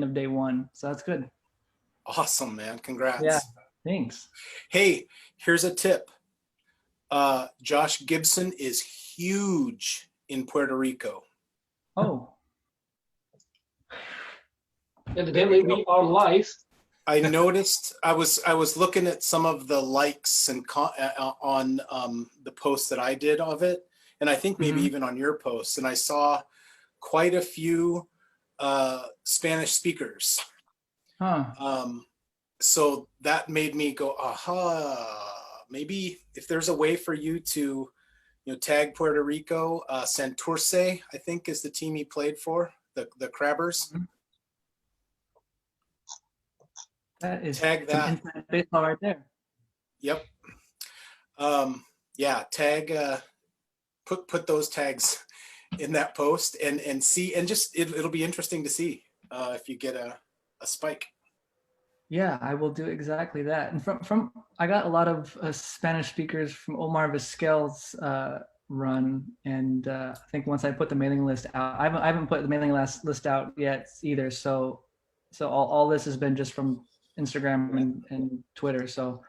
of day one. So that's good. Awesome, man. Congrats. Yeah, thanks. Hey, here's a tip. Josh Gibson is huge in Puerto Rico. Oh. Evidently, we are live. I noticed. I was looking at some of the likes and on the post that I did of it, and I think maybe even on your post, and I saw quite a few Spanish speakers. Huh. So that made me go, aha, maybe if there's a way for you to, tag Puerto Rico, Santurce, I think is the team he played for, the Crabbers. That is tag that. Inside baseball right there. Yep. Yeah, tag, put those tags in that post and see, and just, it'll be interesting to see if you get a spike. Yeah, I will do exactly that. And from I got a lot of Spanish speakers from Omar Vizquel's run, and I think once I put the mailing list out, I haven't put the mailing list out yet either. So all this has been just from Instagram and Twitter. So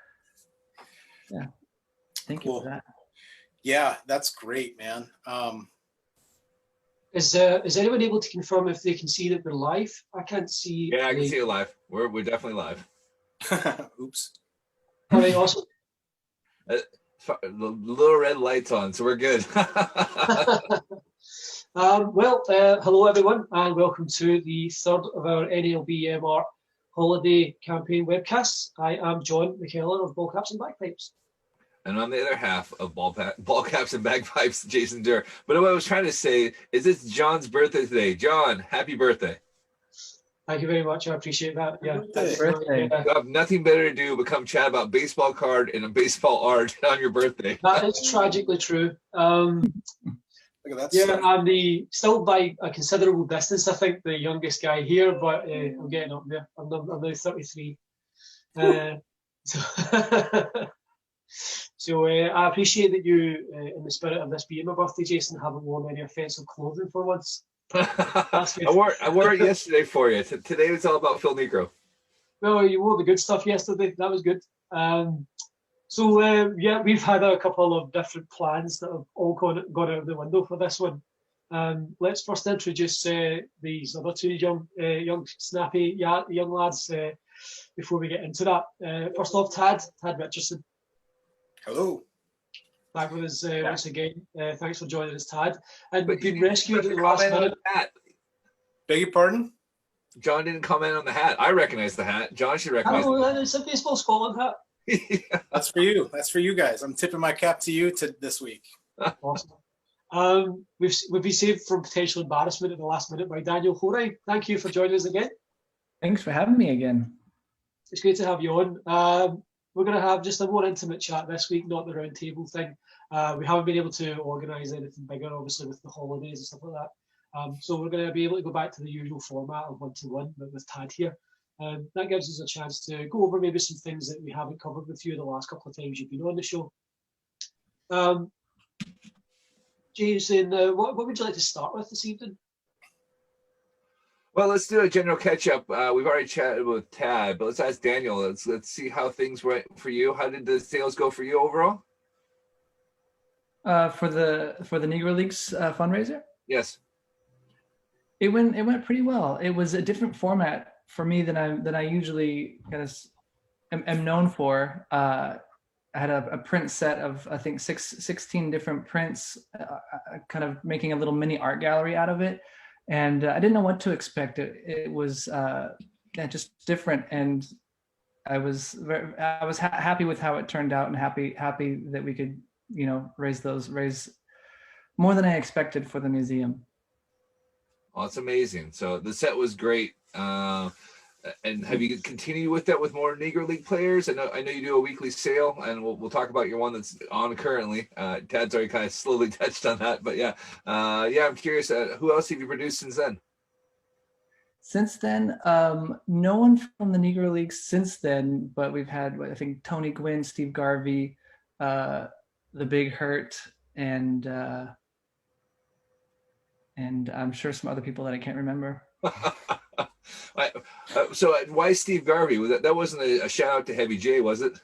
yeah, thank you for that. Yeah, that's great, man. Is anyone able to confirm if they can see that we're live? I can't see. Yeah, I can see it live. We're definitely live. Oops. All right, awesome. The little red light's on, so we're good. Hello everyone, and welcome to the third of our NLBMArt holiday campaign webcasts. I am John McKellen of Ball Caps and Bagpipes. And on the other half of ball caps and bagpipes, Jason Durr. But what I was trying to say is it's John's birthday today. John, happy birthday. Thank you very much. I appreciate that. Yeah. Happy birthday. You have nothing better to do but come chat about baseball card and a baseball art on your birthday. That is tragically true. Look at that. Yeah, I'm still by a considerable distance, I think, the youngest guy here, but I'm getting up there. I'm now 33. So I appreciate that you, in the spirit of this being my birthday, Jason, haven't worn any offensive clothing for once. I wore it yesterday for you. Today it's all about Phil Negro. Well, you wore the good stuff yesterday. That was good. Yeah, we've had a couple of different plans that have all gone out of the window for this one. Let's first introduce these other two young snappy young lads before we get into that. First off, Tad Richardson. Hello. Back with us once again. Thanks for joining us, Tad. And we've been rescued at the last minute. Beg your pardon? John didn't comment on the hat. I recognize the hat. John should recognize the hat. It's a Baseball Scotland hat. Yeah. That's for you. That's for you guys. I'm tipping my cap to you this week. Awesome. We've been saved from potential embarrassment at the last minute by Daniel Horine. Thank you for joining us again. Thanks for having me again. It's great to have you on. We're going to have just a more intimate chat this week, not the round table thing. We haven't been able to organise anything bigger, obviously, with the holidays and stuff like that. So we're going to be able to go back to the usual format of one-to-one with Tad here. That gives us a chance to go over maybe some things that we haven't covered with you the last couple of times you've been on the show. Jason, what would you like to start with this evening? Well, let's do a general catch-up. We've already chatted with Tad, but let's ask Daniel. Let's see how things went for you. How did the sales go for you overall? For the Negro-Leagues fundraiser? Yes. It went pretty well. It was a different format for me than I usually kind of am known for. I had a print set of, I think, 16 different prints, kind of making a little mini art gallery out of it. And I didn't know what to expect. It was just different, and I was happy with how it turned out, and happy that we could raise more than I expected for the museum. Well, it's amazing. So the set was great. And have you continued with that with more Negro League players? I know you do a weekly sale, and we'll talk about your one that's on currently. Tad's already kind of slowly touched on that, but yeah, I'm curious. Who else have you produced since then? Since then, no one from the Negro Leagues since then, but we've had, I think, Tony Gwynn, Steve Garvey, the Big Hurt, and I'm sure some other people that I can't remember. So why Steve Garvey? That wasn't a shout out to Heavy J, was it?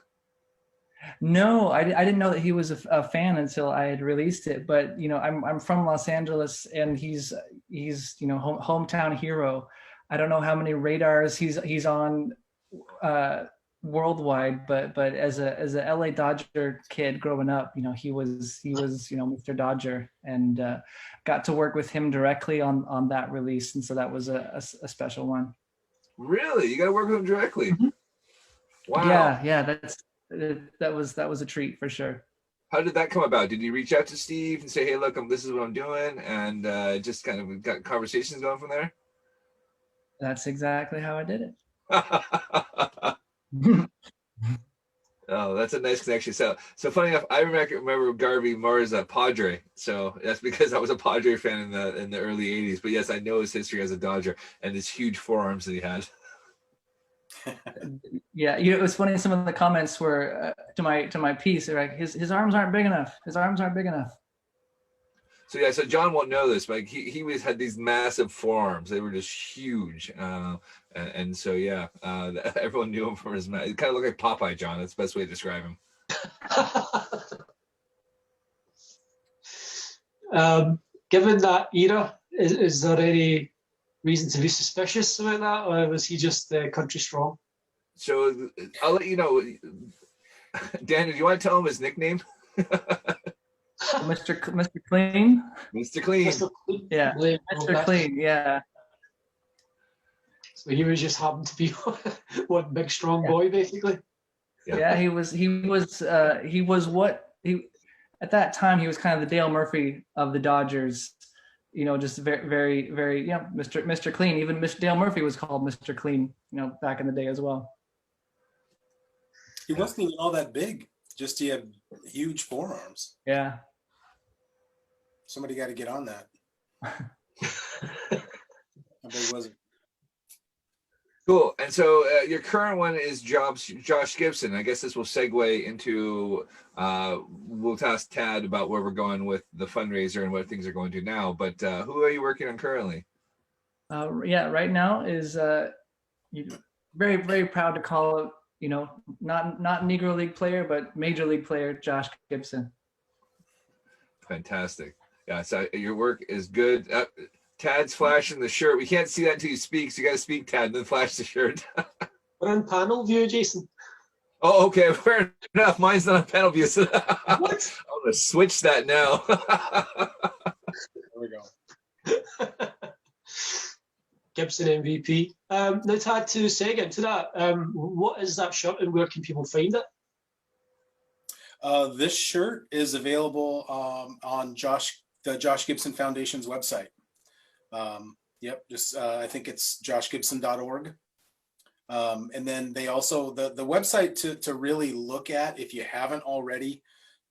No, I didn't know that he was a fan until I had released it. But I'm from Los Angeles, and he's hometown hero. I don't know how many radars he's on worldwide, but as a LA Dodger kid growing up, he was Mr. Dodger, and got to work with him directly on that release, and so that was a special one. Really, you got to work with him directly. Mm-hmm. Wow. Yeah, that was a treat for sure. How did that come about? Did you reach out to Steve and say, hey, look, this is what I'm doing, and just kind of got conversations going from there? That's exactly how I did it. Oh, that's a nice connection. So funny enough, I remember Garvey more as a Padre. So that's because I was a Padre fan in the early 80s. But yes, I know his history as a Dodger and his huge forearms that he had. Yeah, it was funny. Some of the comments were to my piece. They're like, his arms aren't big enough. His arms aren't big enough. So yeah, so John won't know this, but he always had these massive forearms. They were just huge, and so yeah, everyone knew him for his. It kind of looked like Popeye John. That's the best way to describe him. Given that era, is there any reason to be suspicious about that, or was he just country strong? So I'll let you know. Daniel, do you want to tell him his nickname? Mr. Clean. Mr. Clean. Yeah, Mr. Clean. Yeah. So he was just happened to be one big strong boy, basically. Yeah, he was at that time he was kind of the Dale Murphy of the Dodgers. Just very, very, very, Mr. Clean. Even Mr. Dale Murphy was called Mr. Clean, back in the day as well. He wasn't even all that big. Just he had huge forearms. Yeah. Somebody got to get on that. How big was it? Cool. And so your current one is Josh Gibson. I guess this will segue into we'll ask Tad about where we're going with the fundraiser and what things are going to now. But who are you working on currently? Right now is very, very proud to call it, not Negro League player, but Major League player Josh Gibson. Fantastic. Yeah, so your work is good. Tad's flashing the shirt. We can't see that until you speak, so you got to speak, Tad, and then flash the shirt. We're on panel view, Jason. Oh, okay, fair enough. Mine's not on panel view. So What? I'm going to switch that now. There we go. Gibson MVP. Now, Tad, to segue into that, what is that shirt and where can people find it? This shirt is available on the Josh Gibson Foundation's website. I think it's joshgibson.org. And then they also, the website to really look at, if you haven't already,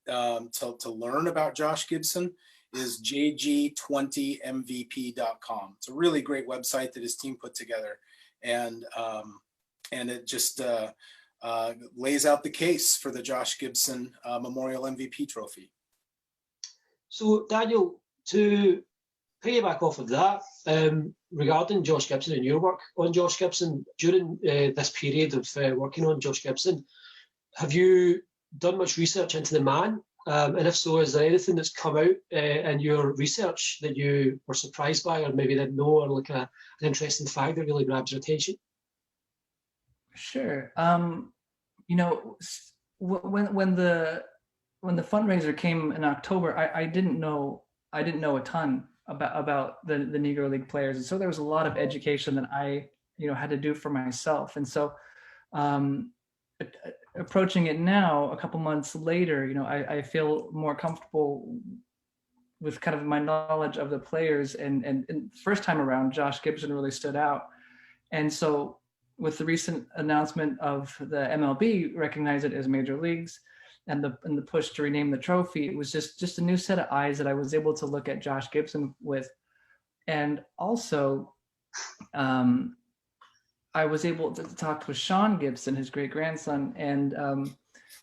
to learn about Josh Gibson is jg20mvp.com. It's a really great website that his team put together. And it just lays out the case for the Josh Gibson Memorial MVP trophy. So, Daniel, to piggyback off of that, regarding Josh Gibson and your work on Josh Gibson, during this period of working on Josh Gibson, have you done much research into the man? And if so, is there anything that's come out in your research that you were surprised by, or maybe didn't know, or like an interesting fact that really grabs your attention? Sure. When the fundraiser came in October, I didn't know a ton about the Negro League players, and so there was a lot of education that I had to do for myself. And so approaching it now, a couple months later, I feel more comfortable with kind of my knowledge of the players, and first time around, Josh Gibson really stood out. And so with the recent announcement of the MLB recognize it as major leagues, and the push to rename the trophy, it was just a new set of eyes that I was able to look at Josh Gibson with. And also, I was able to talk with Sean Gibson, his great grandson. And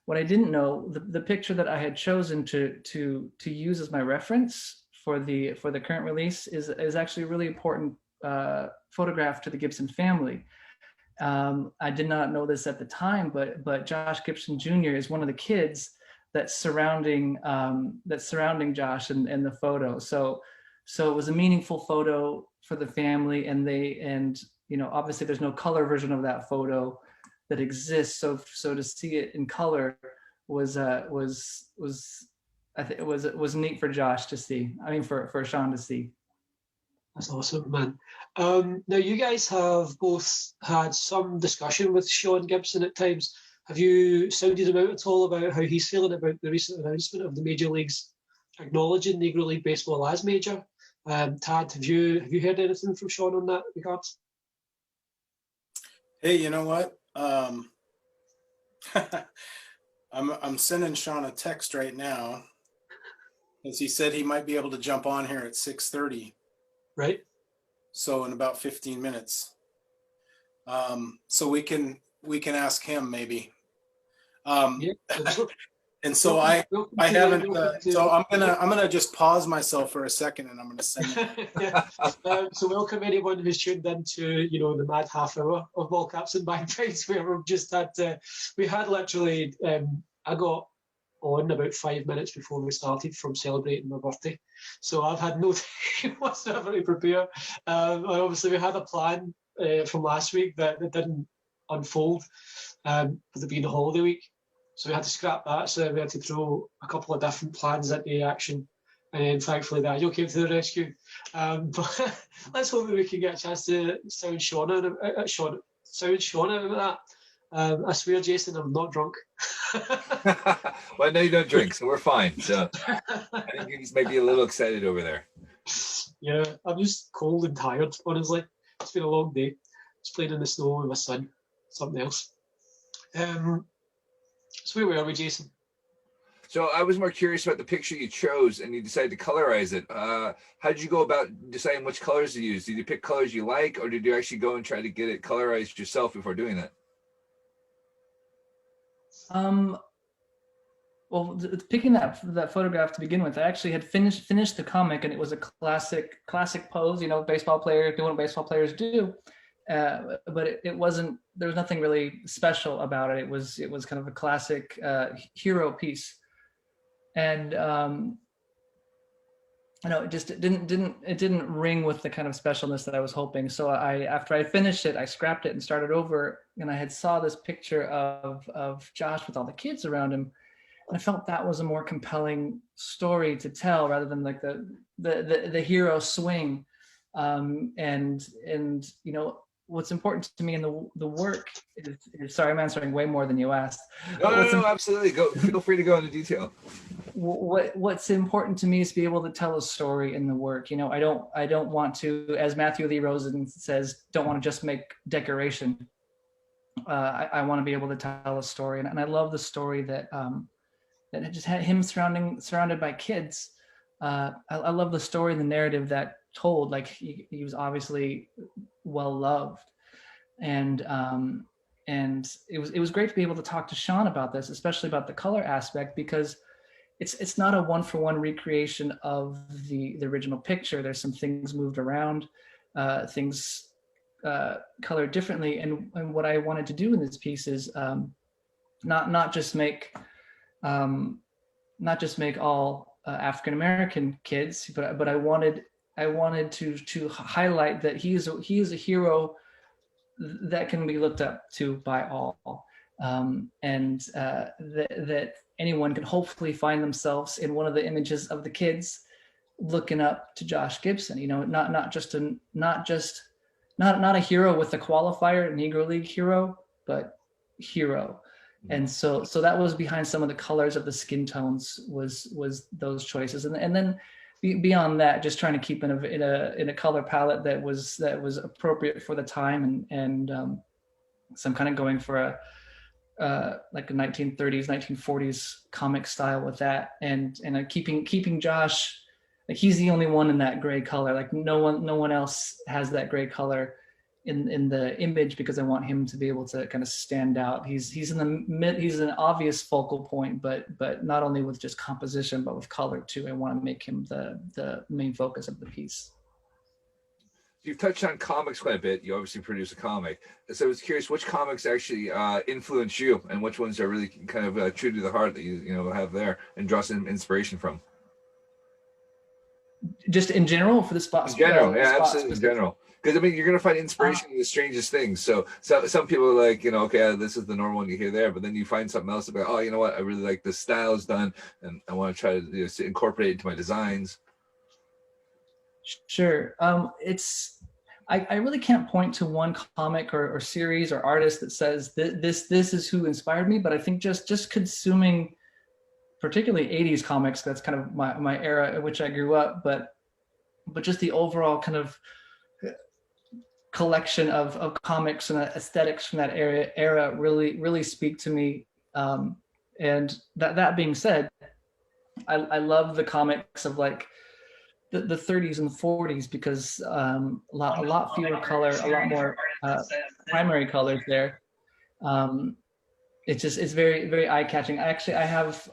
what I didn't know, the picture that I had chosen to use as my reference for the current release is actually really important photograph to the Gibson family. I did not know this at the time, but Josh Gibson Jr. is one of the kids that's surrounding Josh in the photo. So it was a meaningful photo for the family, and obviously there's no color version of that photo that exists. So to see it in color was I think it was neat for Josh to see. I mean, for Sean to see. That's awesome, man. Now, you guys have both had some discussion with Sean Gibson at times. Have you sounded him out at all about how he's feeling about the recent announcement of the major leagues acknowledging Negro League Baseball as major? Tad, have you heard anything from Sean on that regard? Hey, you know what? I'm sending Sean a text right now, as he said he might be able to jump on here at 6:30. Right. So in about 15 minutes. So we can ask him maybe. Yeah. And so I haven't. So I'm gonna just pause myself for a second, and I'm gonna send it. Yeah. So welcome anyone who's tuned into the mad half hour of Ball Caps and Bagpipes, where we've just had we had literally I got on about 5 minutes before we started from celebrating my birthday, so I've had no time whatsoever to prepare. Obviously we had a plan from last week that didn't unfold with it being the holiday week, so we had to scrap that. So we had to throw a couple of different plans into action, and then thankfully Daniel came to the rescue. But let's hope that we can get a chance to sound Sean out about that. I swear, Jason, I'm not drunk. Well, I know you don't drink, so we're fine. So I think he's maybe a little excited over there. Yeah, I'm just cold and tired, honestly. It's been a long day. Just playing in the snow with my son, something else. So where were we, Jason? So I was more curious about the picture you chose, and you decided to colorize it. How did you go about deciding which colors to use? Did you pick colors you like, or did you actually go and try to get it colorized yourself before doing that? Well, picking that photograph to begin with, I actually had finished the comic, and it was a classic pose, baseball player doing what baseball players do. But it wasn't. There was nothing really special about it. It was kind of a classic hero piece, and it just didn't ring with the kind of specialness that I was hoping. So after I finished it, I scrapped it and started over, and I had saw this picture of Josh with all the kids around him, and I felt that was a more compelling story to tell rather than like the hero swing. And what's important to me in the work is, sorry, I'm answering way more than you asked. No, absolutely. Feel free to go into detail. What's important to me is to be able to tell a story in the work. I don't want to, as Matthew Lee Rosen says, don't want to just make decoration. I want to be able to tell a story, and I love the story that just had him surrounded by kids. I love the story and the narrative that told, like he was obviously well loved, and it was great to be able to talk to Sean about this, especially about the color aspect, because it's not a one-for-one recreation of the original picture. There's some things moved around, things colored differently, and what I wanted to do in this piece is not just make all African American kids, but I wanted to highlight that he is a hero that can be looked up to by all, and that anyone can hopefully find themselves in one of the images of the kids looking up to Josh Gibson. Not a hero with the qualifier, Negro League hero, but hero. And so that was behind some of the colors of the skin tones was those choices, and then beyond that, just trying to keep in a color palette that was appropriate for the time, and so I'm kind of going for like a 1930s, 1940s comic style with that, and keeping Josh, like he's the only one in that gray color. Like no one else has that gray color in the image, because I want him to be able to kind of stand out. He's an obvious focal point, but not only with just composition, but with color too. I want to make him the main focus of the piece. You've touched on comics quite a bit. You obviously produce a comic. So I was curious, which comics actually influence you, and which ones are really kind of true to the heart that you know have there and draw some inspiration from? Just in general for the spot. In general, yeah, spot absolutely in specific. general. Because I mean, you're gonna find inspiration in the strangest things. So some people are like, you know, okay, this is the normal one you hear there, but then you find something else about, oh, you know what, I really like this style is done, and I want to try to incorporate it into my designs. Sure. I really can't point to one comic or series or artist that says this is who inspired me, but I think just consuming particularly 80s comics, that's kind of my era in which I grew up, but just the overall kind of collection of comics and aesthetics from that era really speak to me. And that being said, I love the comics of like the 30s and 40s because a lot fewer color, a lot more primary colors there. It's very, very eye-catching. Actually, I have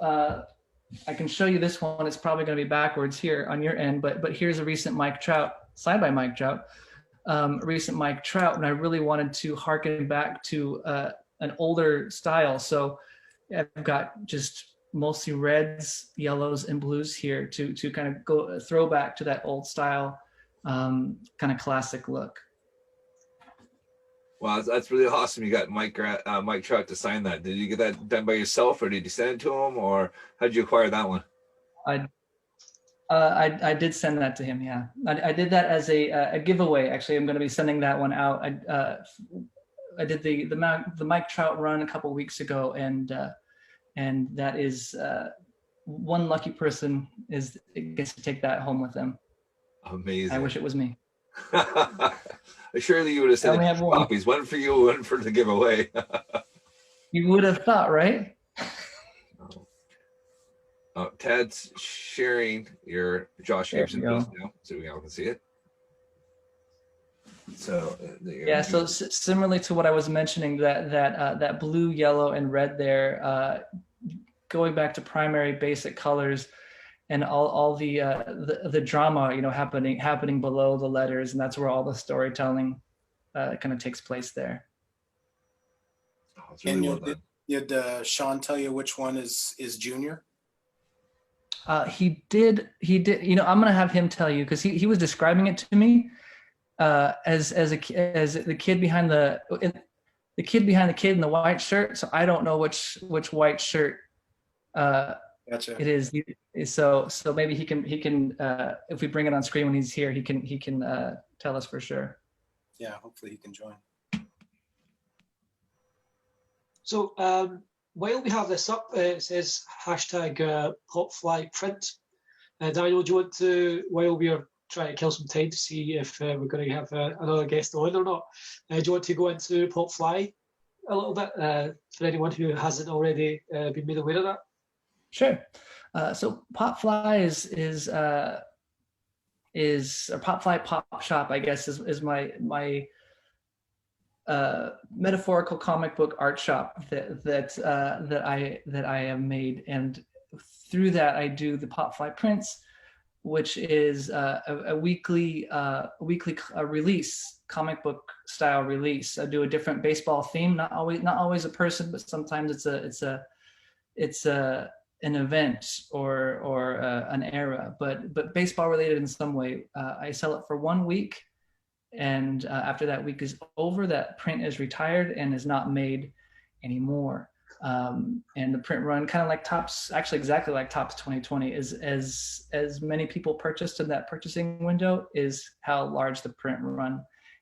I can show you this one. It's probably going to be backwards here on your end, but here's a recent Mike Trout, signed by Mike Trout, recent Mike Trout, and I really wanted to harken back to an older style. So I've got just mostly reds, yellows, and blues here to kind of go throw back to that old style, kind of classic look. Wow, that's really awesome. You got Mike Trout to sign that. Did you get that done by yourself, or did you send it to him, or how did you acquire that one? I did send that to him. Yeah, I did that as a giveaway. Actually, I'm going to be sending that one out. I did the Mike Trout run a couple weeks ago, and that is one lucky person gets to take that home with them. Amazing. I wish it was me. Surely you would have sent two copies, one for you, one for the giveaway. You would have thought, right? Tad's sharing your Josh Gibson piece now, so we all can see it. So yeah, so similarly to what I was mentioning, that blue, yellow, and red there, going back to primary basic colors, and all the drama, you know, happening below the letters, and that's where all the storytelling kind of takes place there. Oh, it's really well done. Did Sean tell you which one is Junior? He did. You know, I'm gonna have him tell you because he was describing it to me as the kid behind the kid in the white shirt. So I don't know which white shirt Gotcha. it is. So maybe he can if we bring it on screen when he's here, he can tell us for sure. Yeah, hopefully he can join. So while we have this up, it says hashtag #PopFlyPrint. Daniel, do you want to, while we are trying to kill some time to see if we're going to have another guest on or not, do you want to go into PopFly a little bit for anyone who hasn't already been made aware of that? Sure. So PopFly is or PopFly Pop Shop, I guess, is my metaphorical comic book art shop that I have made, and through that I do the PopFly Prints, which is a weekly release, comic book style release. I do a different baseball theme, not always a person, but sometimes it's an event or an era, but baseball related in some way. I sell it for 1 week, and after that week is over, that print is retired and is not made anymore. And the print run, kind of like Topps, actually exactly like Topps 2020, is as many people purchased in that purchasing window is how large the print run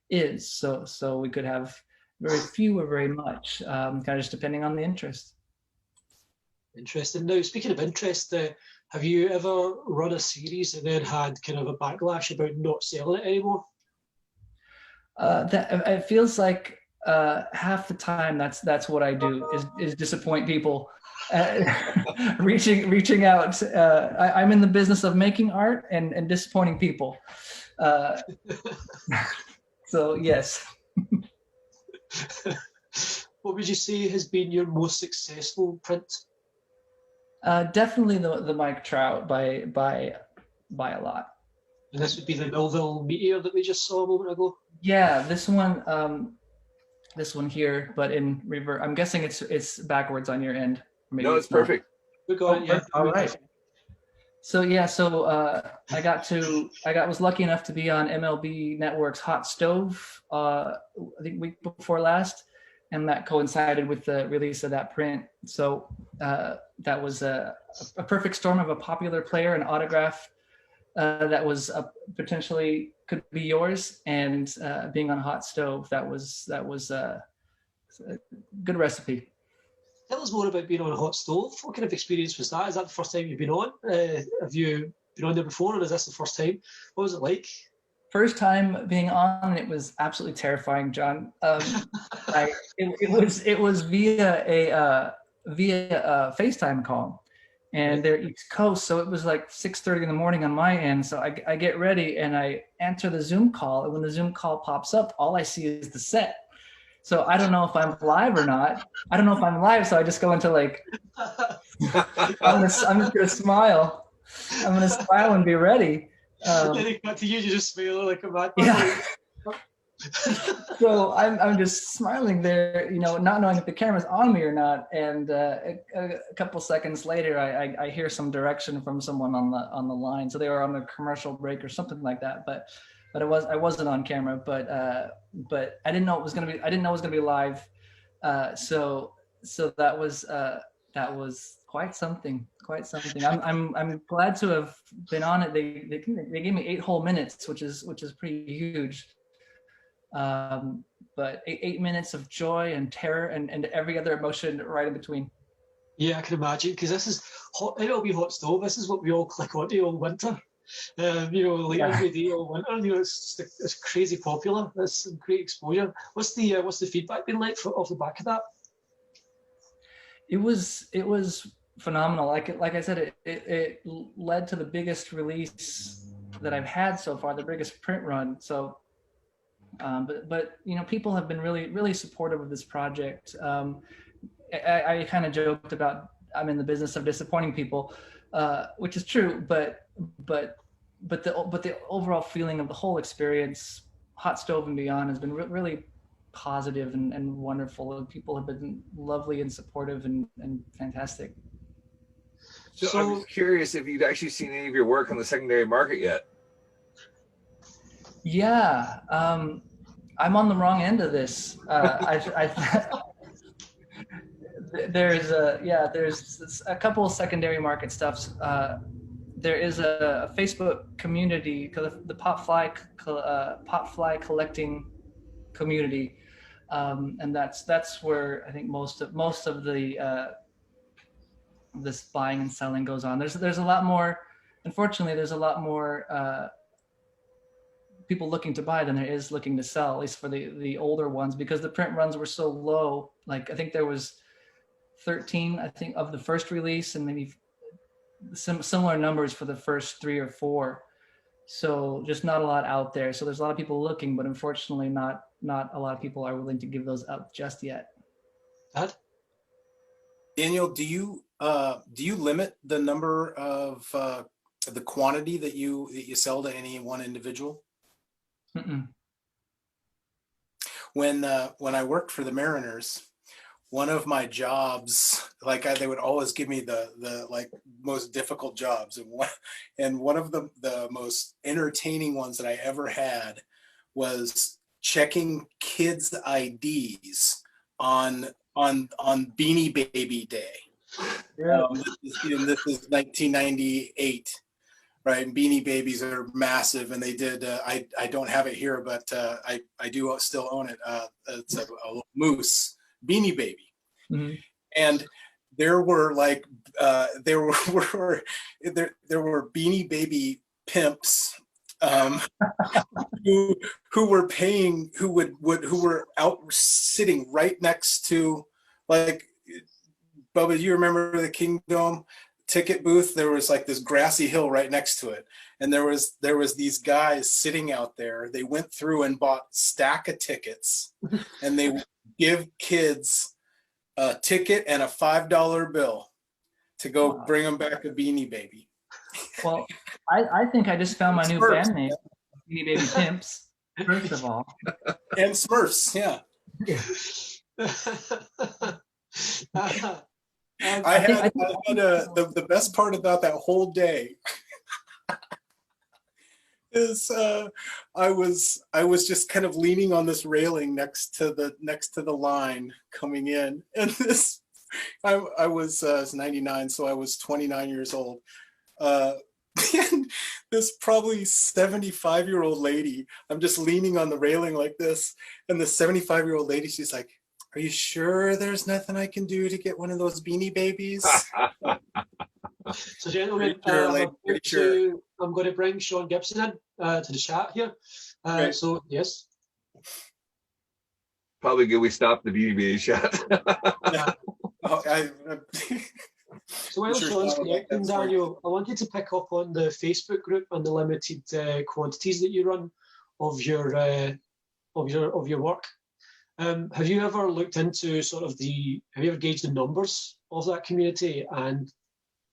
is. So we could have very few or very much, kind of just depending on the interest. Interesting. Now, speaking of interest, have you ever run a series and then had kind of a backlash about not selling it anymore? That it feels like half the time that's what I do is disappoint people, reaching out. I'm in the business of making art and disappointing people. So yes. What would you say has been your most successful print? Definitely the Mike Trout by a lot. And this would be the Millville Meteor that we just saw a moment ago. Yeah, this one here, but in reverse. I'm guessing it's backwards on your end. Maybe No, it's not. perfect. We got it, yeah. All right. So yeah, I was lucky enough to be on MLB Network's Hot Stove, I think week before last, and that coincided with the release of that print. So that was a perfect storm of a popular player, an autograph that was potentially could be yours, and being on Hot Stove, that was a good recipe. Tell us more about being on a Hot Stove. What kind of experience was that? Is that the first time you've been on? Have you been on there before, or is this the first time? What was it like? First time being on, it was absolutely terrifying, John. It was via a FaceTime call, and they're East Coast, so it was like 6:30 in the morning on my end. So I get ready and I answer the Zoom call, and when the Zoom call pops up, all I see is the set. So I don't know if I'm live or not. I don't know if I'm live, so I just go into like, I'm just gonna smile. I'm gonna smile and be ready. Then it got to you just smile like a mad. Yeah. So I'm just smiling there, not knowing if the camera's on me or not. And a couple seconds later, I hear some direction from someone on the line. So they were on a commercial break or something like that. But I wasn't on camera. But I didn't know it was gonna be. I didn't know it was gonna be live. So that was quite something. Quite something. I'm glad to have been on it. They gave me 8 whole minutes, which is pretty huge. But 8 minutes of joy and terror and every other emotion right in between. Yeah, I can imagine, because this is MLB Hot Stove. This is what we all click onto all winter. Every day all winter. It's crazy popular. It's some great exposure. What's the feedback been like off the back of that? It was phenomenal. Like I said, it led to the biggest release that I've had so far, the biggest print run. So, but people have been really, really supportive of this project. I kind of joked about I'm in the business of disappointing people, which is true. But the overall feeling of the whole experience, Hot Stove and beyond, has been really positive and wonderful. And people have been lovely and supportive and fantastic. So I'm curious if you'd actually seen any of your work on the secondary market yet. Yeah, I'm on the wrong end of this. There's a couple of secondary market stuffs. There is a Facebook community, the Pop Fly collecting community, and that's where I think most of the this buying and selling goes on. There's a lot more. Unfortunately, there's a lot more people looking to buy than there is looking to sell, at least for the older ones, because the print runs were so low. Like I think there was 13, I think, of the first release, and maybe some similar numbers for the first 3 or 4. So just not a lot out there. So there's a lot of people looking, but unfortunately not a lot of people are willing to give those up just yet. Daniel, do you limit the number of the quantity that you sell to any one individual? Mm-mm. When I worked for the Mariners, one of my jobs, they would always give me the most difficult jobs, and one of the most entertaining ones that I ever had was checking kids' IDs on Beanie Baby Day. Yeah. This is 1998, right? And Beanie Babies are massive, and they did. I don't have it here, but I do still own it. It's a moose Beanie Baby, Mm-hmm. and there were there were Beanie Baby pimps who were out sitting right next to, like, Bubba, you remember the Kingdom ticket booth? There was like this grassy hill right next to it, and there was these guys sitting out there. They went through and bought stack of tickets, and they give kids a ticket and a $5 bill to go bring them back a Beanie Baby. Well, I think I just found my new Smurfs. band name, Beanie Baby Pimps. First of all, And Smurfs, yeah. The best part about that whole day is I was just kind of leaning on this railing next to the line coming in, and this I was 99, so I was 29 years old. And this probably 75-year-old lady, I'm just leaning on the railing like this, and the 75-year-old lady, she's like, "Are you sure there's nothing I can do to get one of those Beanie Babies?" So, gentlemen, I'm going to bring Sean Gibson in to the chat here. Right. So, yes. Probably good we stopped the Beanie Baby shot. So while Sean's connecting, Daniel, I wanted to pick up on the Facebook group and the limited quantities that you run of your work. Have you ever looked into have you ever gauged the numbers of that community and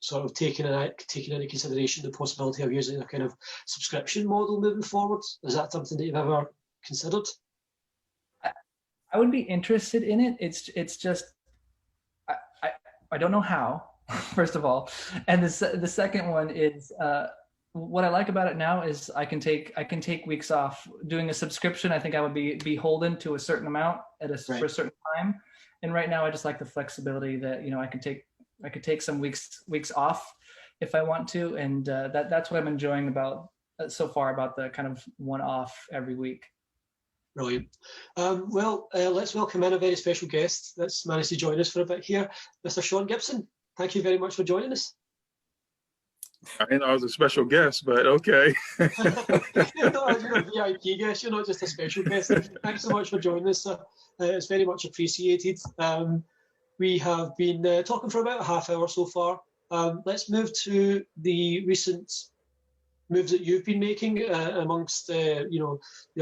sort of taken into consideration the possibility of using a kind of subscription model moving forward? Is that something that you've ever considered? I would be interested in it. It's just I don't know how. First of all, and the second one is what I like about it now is I can take weeks off. Doing a subscription, I think I would be beholden to a certain amount for a certain time. And right now, I just like the flexibility that I could take some weeks off if I want to, and that's what I'm enjoying about so far about the kind of one-off every week. Brilliant. Let's welcome in a very special guest that's managed to join us for a bit here, Mr. Sean Gibson. Thank you very much for joining us. I didn't know I was a special guest, but okay. You're a VIP guest. You're not just a special guest. Thanks so much for joining us, sir. It's very much appreciated. We have been talking for about a half hour so far. Let's move to the recent moves that you've been making amongst the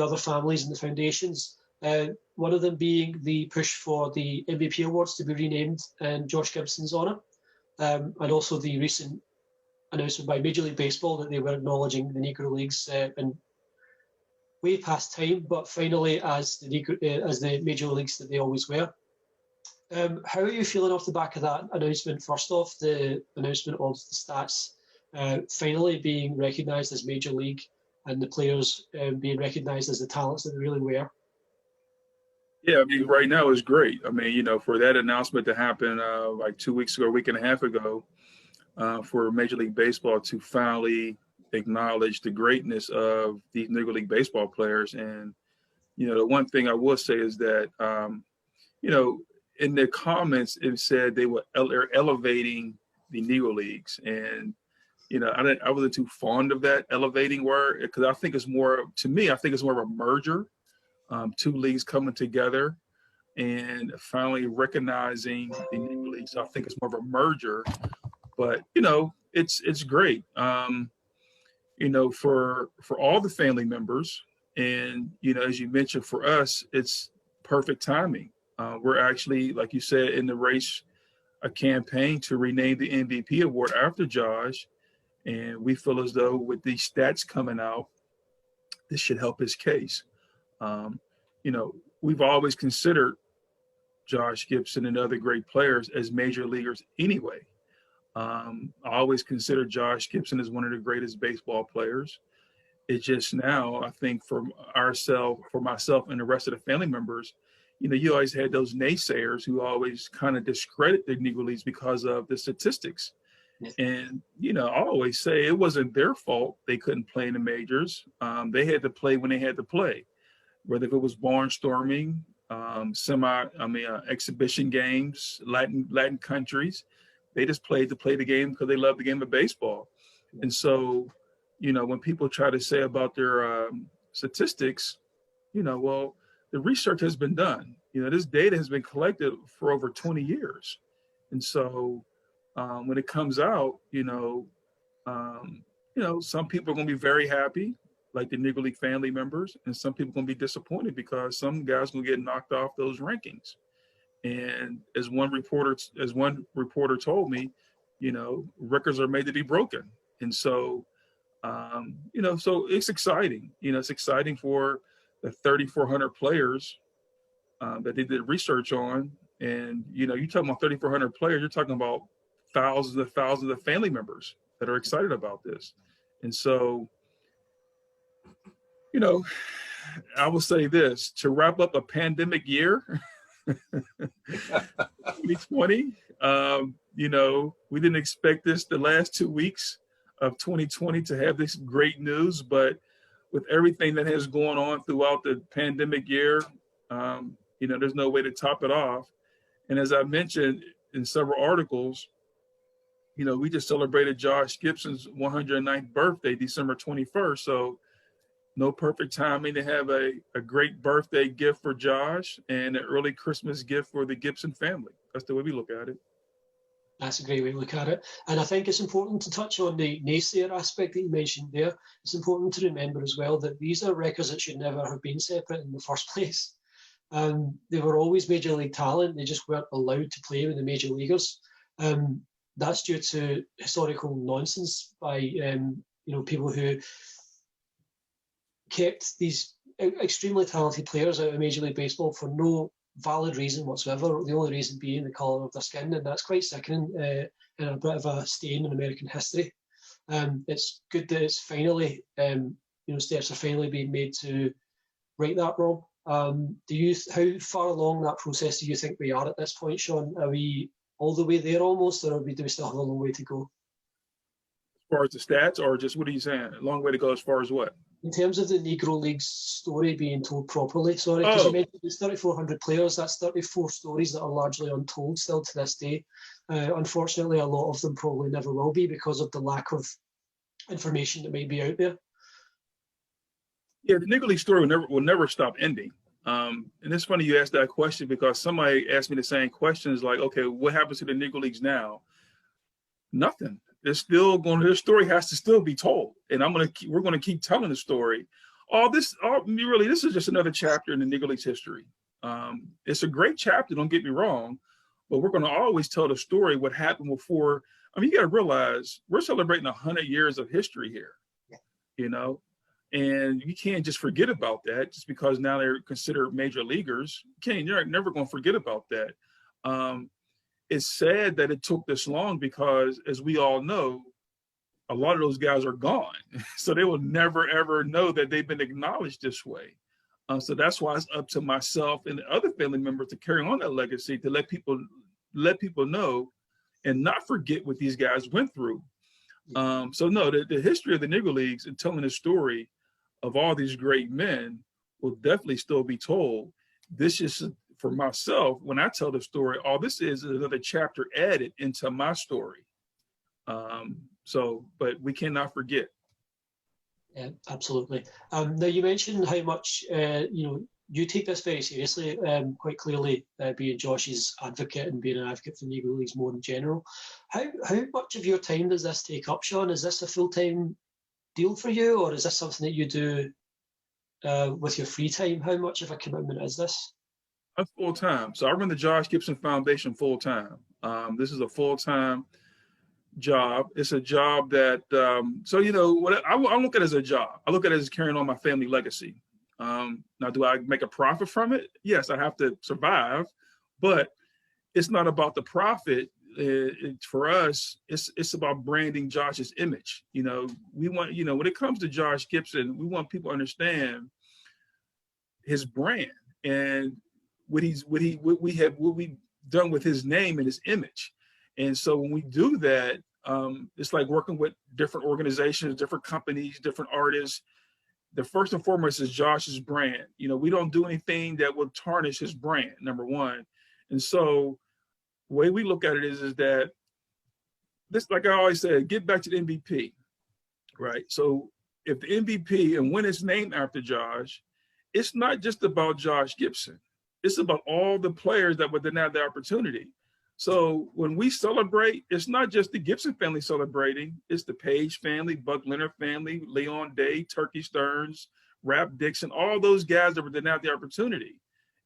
other families and the foundations. One of them being the push for the MVP awards to be renamed in Josh Gibson's honour, and also the recent announcement by Major League Baseball that they were acknowledging the Negro Leagues in way past time, but finally as the Major Leagues that they always were. How are you feeling off the back of that announcement? First off, the announcement of the stats finally being recognised as Major League and the players being recognised as the talents that they really were. Yeah, I mean, right now is great. I mean, for that announcement to happen like 2 weeks ago, a week and a half ago, for Major League Baseball to finally acknowledge the greatness of these Negro League baseball players. And, the one thing I will say is that, in their comments, it said they were elevating the Negro Leagues. And, I wasn't too fond of that elevating word because I think it's more, to me, I think it's more of a merger. Two leagues coming together and finally recognizing the Negro Leagues. So I think it's more of a merger, but it's great. For all the family members, and as you mentioned, for us, it's perfect timing. We're actually, like you said, in the race, a campaign to rename the MVP award after Josh, and we feel as though with these stats coming out, this should help his case. We've always considered Josh Gibson and other great players as major leaguers anyway. I always consider Josh Gibson as one of the greatest baseball players. It's just now, I think for myself and the rest of the family members, you always had those naysayers who always kind of discredit the Negro Leagues because of the statistics. And, I always say it wasn't their fault they couldn't play in the majors. They had to play when they had to play. Whether if it was barnstorming, exhibition games, Latin countries, they just played to play the game because they love the game of baseball. And so, when people try to say about their statistics, well, the research has been done. This data has been collected for over 20 years. And so when it comes out, some people are going to be very happy, like the Negro League family members, and some people are going to be disappointed because some guys are going to get knocked off those rankings. And as one reporter told me, records are made to be broken. And so So it's exciting. It's exciting for the 3,400 players that they did research on. And, you're talking about 3,400 players, you're talking about thousands of family members that are excited about this. And so, I will say this, to wrap up a pandemic year, 2020, we didn't expect this the last 2 weeks of 2020 to have this great news, but with everything that has gone on throughout the pandemic year, there's no way to top it off. And as I mentioned in several articles, we just celebrated Josh Gibson's 109th birthday, December 21st. So no perfect timing to have a great birthday gift for Josh and an early Christmas gift for the Gibson family. That's the way we look at it. That's a great way to look at it. And I think it's important to touch on the naysayer aspect that you mentioned there. It's important to remember as well that these are records that should never have been separate in the first place. They were always major league talent. They just weren't allowed to play with the major leaguers. That's due to historical nonsense by people who kept these extremely talented players out of Major League Baseball for no valid reason whatsoever. The only reason being the colour of their skin, and that's quite sickening and a bit of a stain in American history. It's good that it's finally, steps are finally being made to right that wrong. How far along that process do you think we are at this point, Sean? Are we all the way there almost, or do we still have a long way to go? As far as the stats, or just what are you saying? A long way to go as far as what? In terms of the Negro League's story being told properly, sorry, because you mentioned there's 3,400 players, that's 34 stories that are largely untold still to this day. Unfortunately, a lot of them probably never will be because of the lack of information that might be out there. Yeah, the Negro League story will never stop ending. And it's funny you asked that question because somebody asked me the same questions like, okay, what happens to the Negro Leagues now? Nothing. There's still this story has to still be told, and we're going to keep telling the story. This is just another chapter in the Negro League's history. It's a great chapter, don't get me wrong, but we're going to always tell the story what happened before. You got to realize we're celebrating 100 years of history here, and you can't just forget about that just because now they're considered major leaguers. You're never going to forget about that. It's sad that it took this long because, as we all know, a lot of those guys are gone. So they will never, ever know that they've been acknowledged this way. So that's why it's up to myself and the other family members to carry on that legacy, to let people know and not forget what these guys went through. The history of the Negro Leagues and telling the story of all these great men will definitely still be told. This is, for myself, when I tell the story, all this is another chapter added into my story. But we cannot forget. Yeah, absolutely. Now you mentioned how much you take this very seriously. Quite clearly, being Josh's advocate and being an advocate for the Negro Leagues more in general. How much of your time does this take up, Sean? Is this a full-time deal for you, or is this something that you do with your free time? How much of a commitment is this? I'm full-time. So I run the Josh Gibson Foundation full-time. This is a full-time job. It's a job that, what I look at it as a job. I look at it as carrying on my family legacy. Now, do I make a profit from it? Yes, I have to survive, but it's not about the profit. For us, it's about branding Josh's image. We want, when it comes to Josh Gibson, we want people to understand his brand and what we've done with his name and his image. And so when we do that, it's like working with different organizations, different companies, different artists. The first and foremost is Josh's brand. We don't do anything that will tarnish his brand, number one. And so the way we look at it is that this, like I always said, get back to the MVP, right? So if the MVP and when it's named after Josh, it's not just about Josh Gibson. It's about all the players that would then have the opportunity. So when we celebrate, it's not just the Gibson family celebrating, it's the Page family, Buck Leonard family, Leon Day, Turkey Stearns, Rap Dixon, all those guys that would then have the opportunity.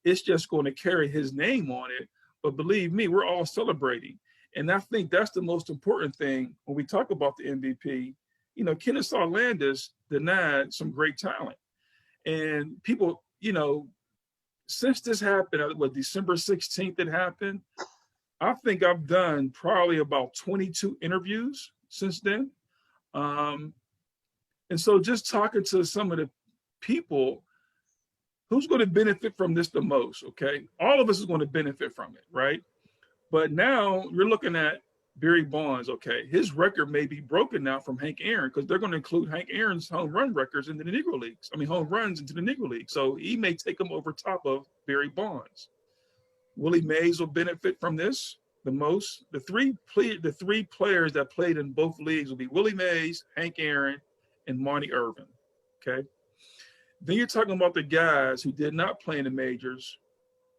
It's just going to carry his name on it. But believe me, we're all celebrating. And I think that's the most important thing when we talk about the MVP Kennesaw Landis denied some great talent. And people, since this happened, December 16th it happened, I think I've done probably about 22 interviews since then. And so just talking to some of the people, who's going to benefit from this the most, okay? All of us is going to benefit from it, right? But now you're looking at Barry Bonds, okay? His record may be broken now from Hank Aaron because they're going to include Hank Aaron's home run records into the Negro Leagues. Home runs into the Negro League. So he may take them over top of Barry Bonds. Willie Mays will benefit from this the most. The three players that played in both leagues will be Willie Mays, Hank Aaron, and Monty Irvin, okay? Then you're talking about the guys who did not play in the majors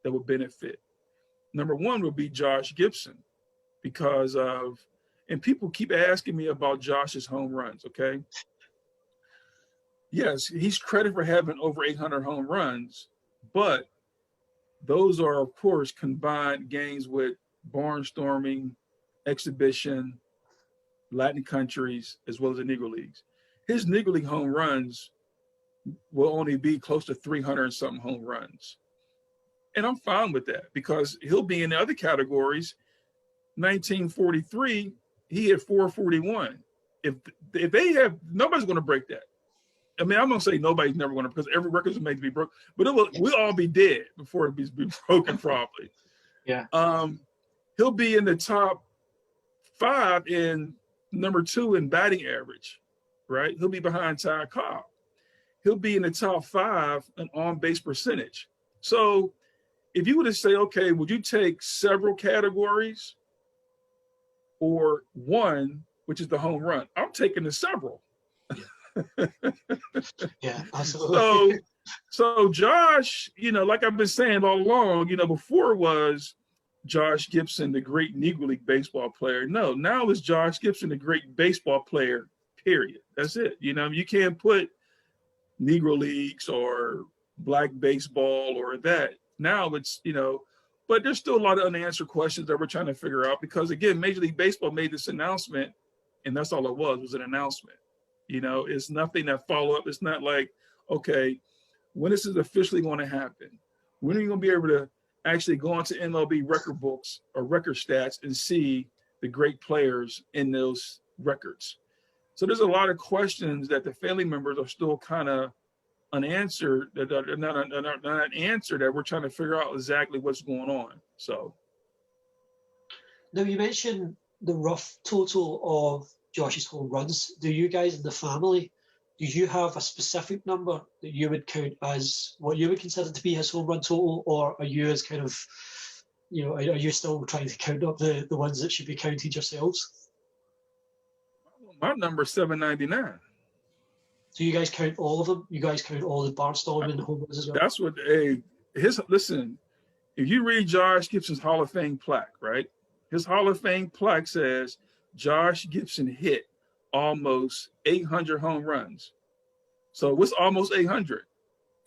that would benefit. Number one would be Josh Gibson because of, and people keep asking me about Josh's home runs, okay? Yes, he's credited for having over 800 home runs, but those are, of course, combined games with barnstorming, exhibition, Latin countries, as well as the Negro Leagues. His Negro League home runs will only be close to 300 and something home runs. And I'm fine with that because he'll be in the other categories. 1943, he hit 441. If they have, nobody's going to break that. I'm going to say nobody's never going to, because every record is made to be broken, but we'll all be dead before it be broken probably. Yeah. He'll be in the top 5 in number 2 in batting average, right? He'll be behind Ty Cobb. He'll be in the top 5 in on-base percentage. So if you were to say, okay, would you take several categories or one, which is the home run? I'm taking the several. Yeah, absolutely. So Josh, like I've been saying all along, before it was Josh Gibson, the great Negro League baseball player. No, now it's Josh Gibson, the great baseball player, period. That's it. You can't put Negro Leagues or black baseball or that. Now it's, but there's still a lot of unanswered questions that we're trying to figure out because, again, Major League Baseball made this announcement, and that's all it was an announcement. It's nothing that follow up. It's not like, okay, when this is officially going to happen? When are you going to be able to actually go onto MLB record books or record stats and see the great players in those records? So there's a lot of questions that the family members are still kind of unanswered, that are not answered, that we're trying to figure out exactly what's going on. So now you mentioned the rough total of Josh's home runs. Do you guys in the family, do you have a specific number that you would count as what you would consider to be his home run total, or are you as kind of, are you still trying to count up the ones that should be counted yourselves? My number is 799. So you guys count all of them? You guys count all the barnstorming and home runs as well? That's what listen, if you read Josh Gibson's Hall of Fame plaque, right? His Hall of Fame plaque says Josh Gibson hit almost 800 home runs. So what's almost 800?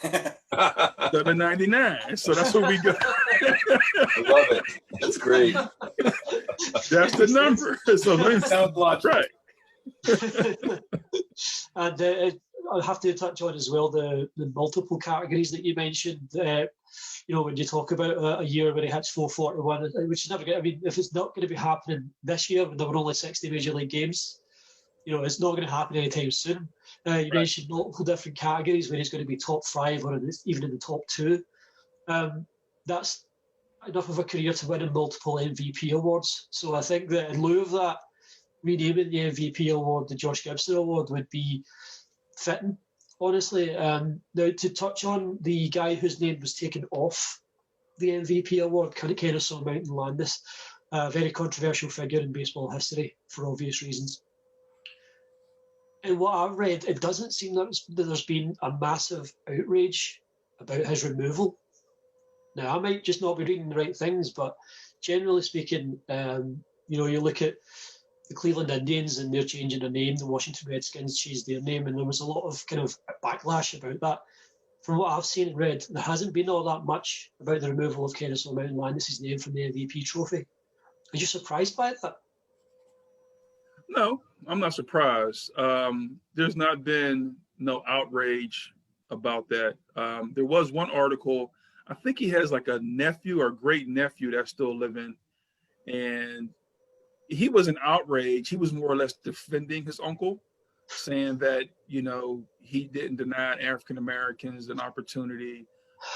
799. So that's what we got. I love it. That's great. That's the number. So Sounds logical. Right. And I'll have to touch on as well the multiple categories that you mentioned. When you talk about a year where he hits 441, which is never going to, if it's not going to be happening this year, when there were only 60 Major League games, it's not going to happen anytime soon. You mentioned multiple different categories where he's going to be top 5 or even in the top 2. That's enough of a career to win in multiple MVP awards. So I think that in lieu of that, renaming the MVP award the Josh Gibson Award would be fitting, honestly. Now, to touch on the guy whose name was taken off the MVP award, Kennesaw Mountain Landis, a very controversial figure in baseball history for obvious reasons. And what I've read, it doesn't seem that there's been a massive outrage about his removal. Now, I might just not be reading the right things, but generally speaking, you look at the Cleveland Indians and they're changing their name, the Washington Redskins changed their name, and there was a lot of kind of backlash about that. From what I've seen and read, there hasn't been all that much about the removal of Kennesaw Mountain Landis' name from the MVP trophy. Are you surprised by that? No, I'm not surprised. There's not been no outrage about that. There was one article. I think he has like a nephew or great nephew that's still living, and he wasn't outraged. He was more or less defending his uncle, saying that, you know, he didn't deny African Americans an opportunity,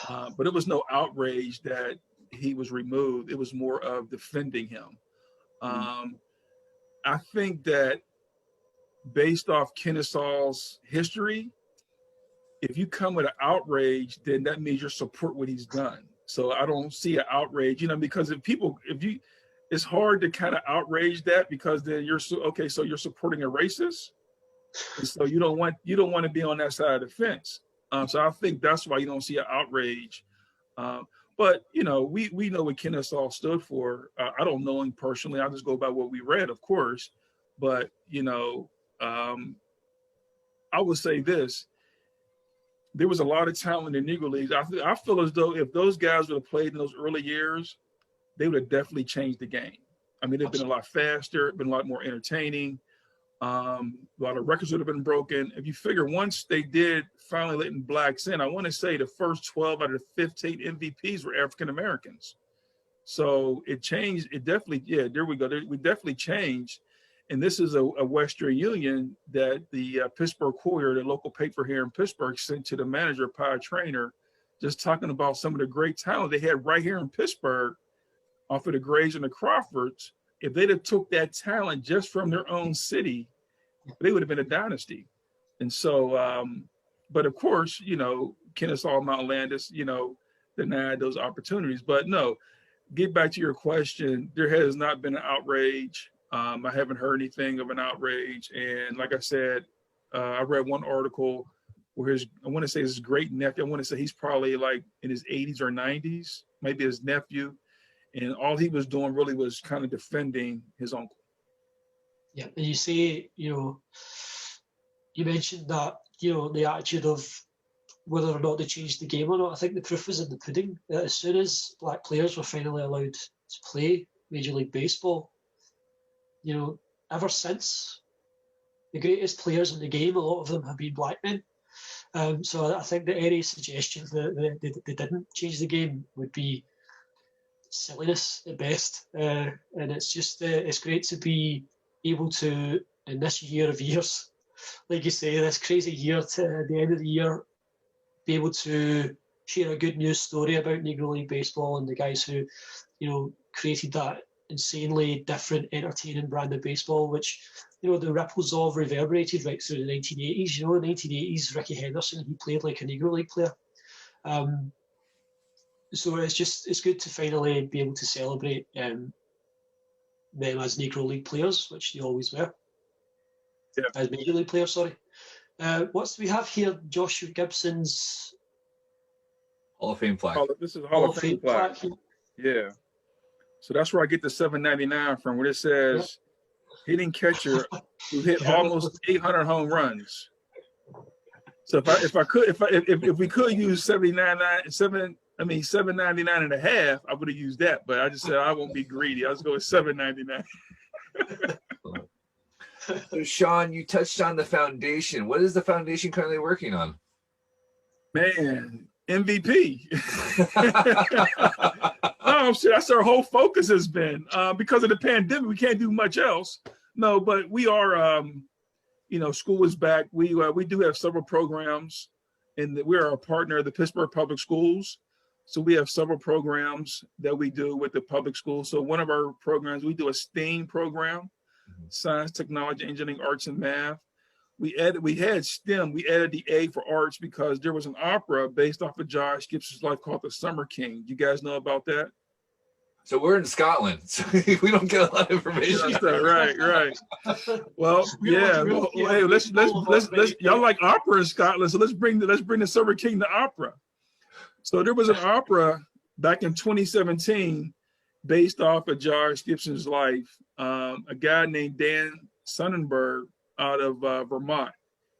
but it was no outrage that he was removed. It was more of defending him. I think that based off Kennesaw's history, if you come with an outrage, then that means you support what he's done. So I don't see an outrage, you know, because it's hard to kind of outrage that, because then so you're supporting a racist, and so you don't want to be on that side of the fence. So I think that's why you don't see an outrage. But you know, we know what Kennesaw stood for. I don't know him personally. I just go by what we read, of course. But you know, I would say this: there was a lot of talent in the Negro Leagues. I feel as though if those guys would have played in those early years, they would have definitely changed the game. I mean, it'd been a lot faster, been a lot more entertaining. A lot of records would have been broken. If you figure, once they did finally letting blacks in, I want to say the first 12 out of the 15 MVPs were African Americans. So it changed. It definitely, yeah, there we go. We definitely changed. And this is a Western Union that the Pittsburgh Courier, the local paper here in Pittsburgh, sent to the manager, Pie Trainer, just talking about some of the great talent they had right here in Pittsburgh off of the Grays and the Crawfords. If they'd have took that talent just from their own city, they would have been a dynasty. And so, but of course, you know, Kennesaw, Mount Landis, you know, denied those opportunities. But no, get back to your question, there has not been an outrage. I haven't heard anything of an outrage. And like I said, I read one article where I want to say his great nephew, I want to say he's probably like in his 80s or 90s, maybe his nephew. And all he was doing really was kind of defending his uncle. Yeah, and you say, you know, you mentioned that, you know, the attitude of whether or not they changed the game or not. I think the proof was in the pudding. As soon as black players were finally allowed to play Major League Baseball, you know, ever since, the greatest players in the game, a lot of them have been black men. So I think that any suggestion that they didn't change the game would be silliness at best. And it's just, it's great to be able to, in this year of years, like you say, this crazy year to the end of the year, be able to share a good news story about Negro League Baseball and the guys who, you know, created that insanely different, entertaining brand of baseball, which, you know, the ripples of reverberated right through the 1980s. You know, in the 1980s, Ricky Henderson, he played like a Negro League player. So it's good to finally be able to celebrate them as Negro League players, which they always were. Yeah. As Major League players, sorry. We have here? Josh Gibson's Hall of Fame flag. This is Hall of Fame flag. Yeah. So that's where I get the $7.99 from, where it says hitting catcher who hit almost 800 home runs. So if we could use $7.99 and a half, I would have used that. But I just said I won't be greedy. I'll just go with $7.99. So Sean, you touched on the foundation. What is the foundation currently working on? Man, MVP. Oh, shit, that's our whole focus has been. Because of the pandemic, we can't do much else. No, but we are, you know, school is back. We do have several programs, and we are a partner of the Pittsburgh Public Schools. So we have several programs that we do with the public schools. So one of our programs, we do a STEAM program, science, technology, engineering, arts, and math. We had STEM. We added the A for arts because there was an opera based off of Josh Gibson's life called The Summer King. You guys know about that? So we're in Scotland, so we don't get a lot of information. Right. Well, yeah. Hey, let's y'all like opera in Scotland, so let's bring the Summer King to opera. So there was an opera back in 2017 based off of Josh Gibson's life. A guy named Dan Sonnenberg out of Vermont.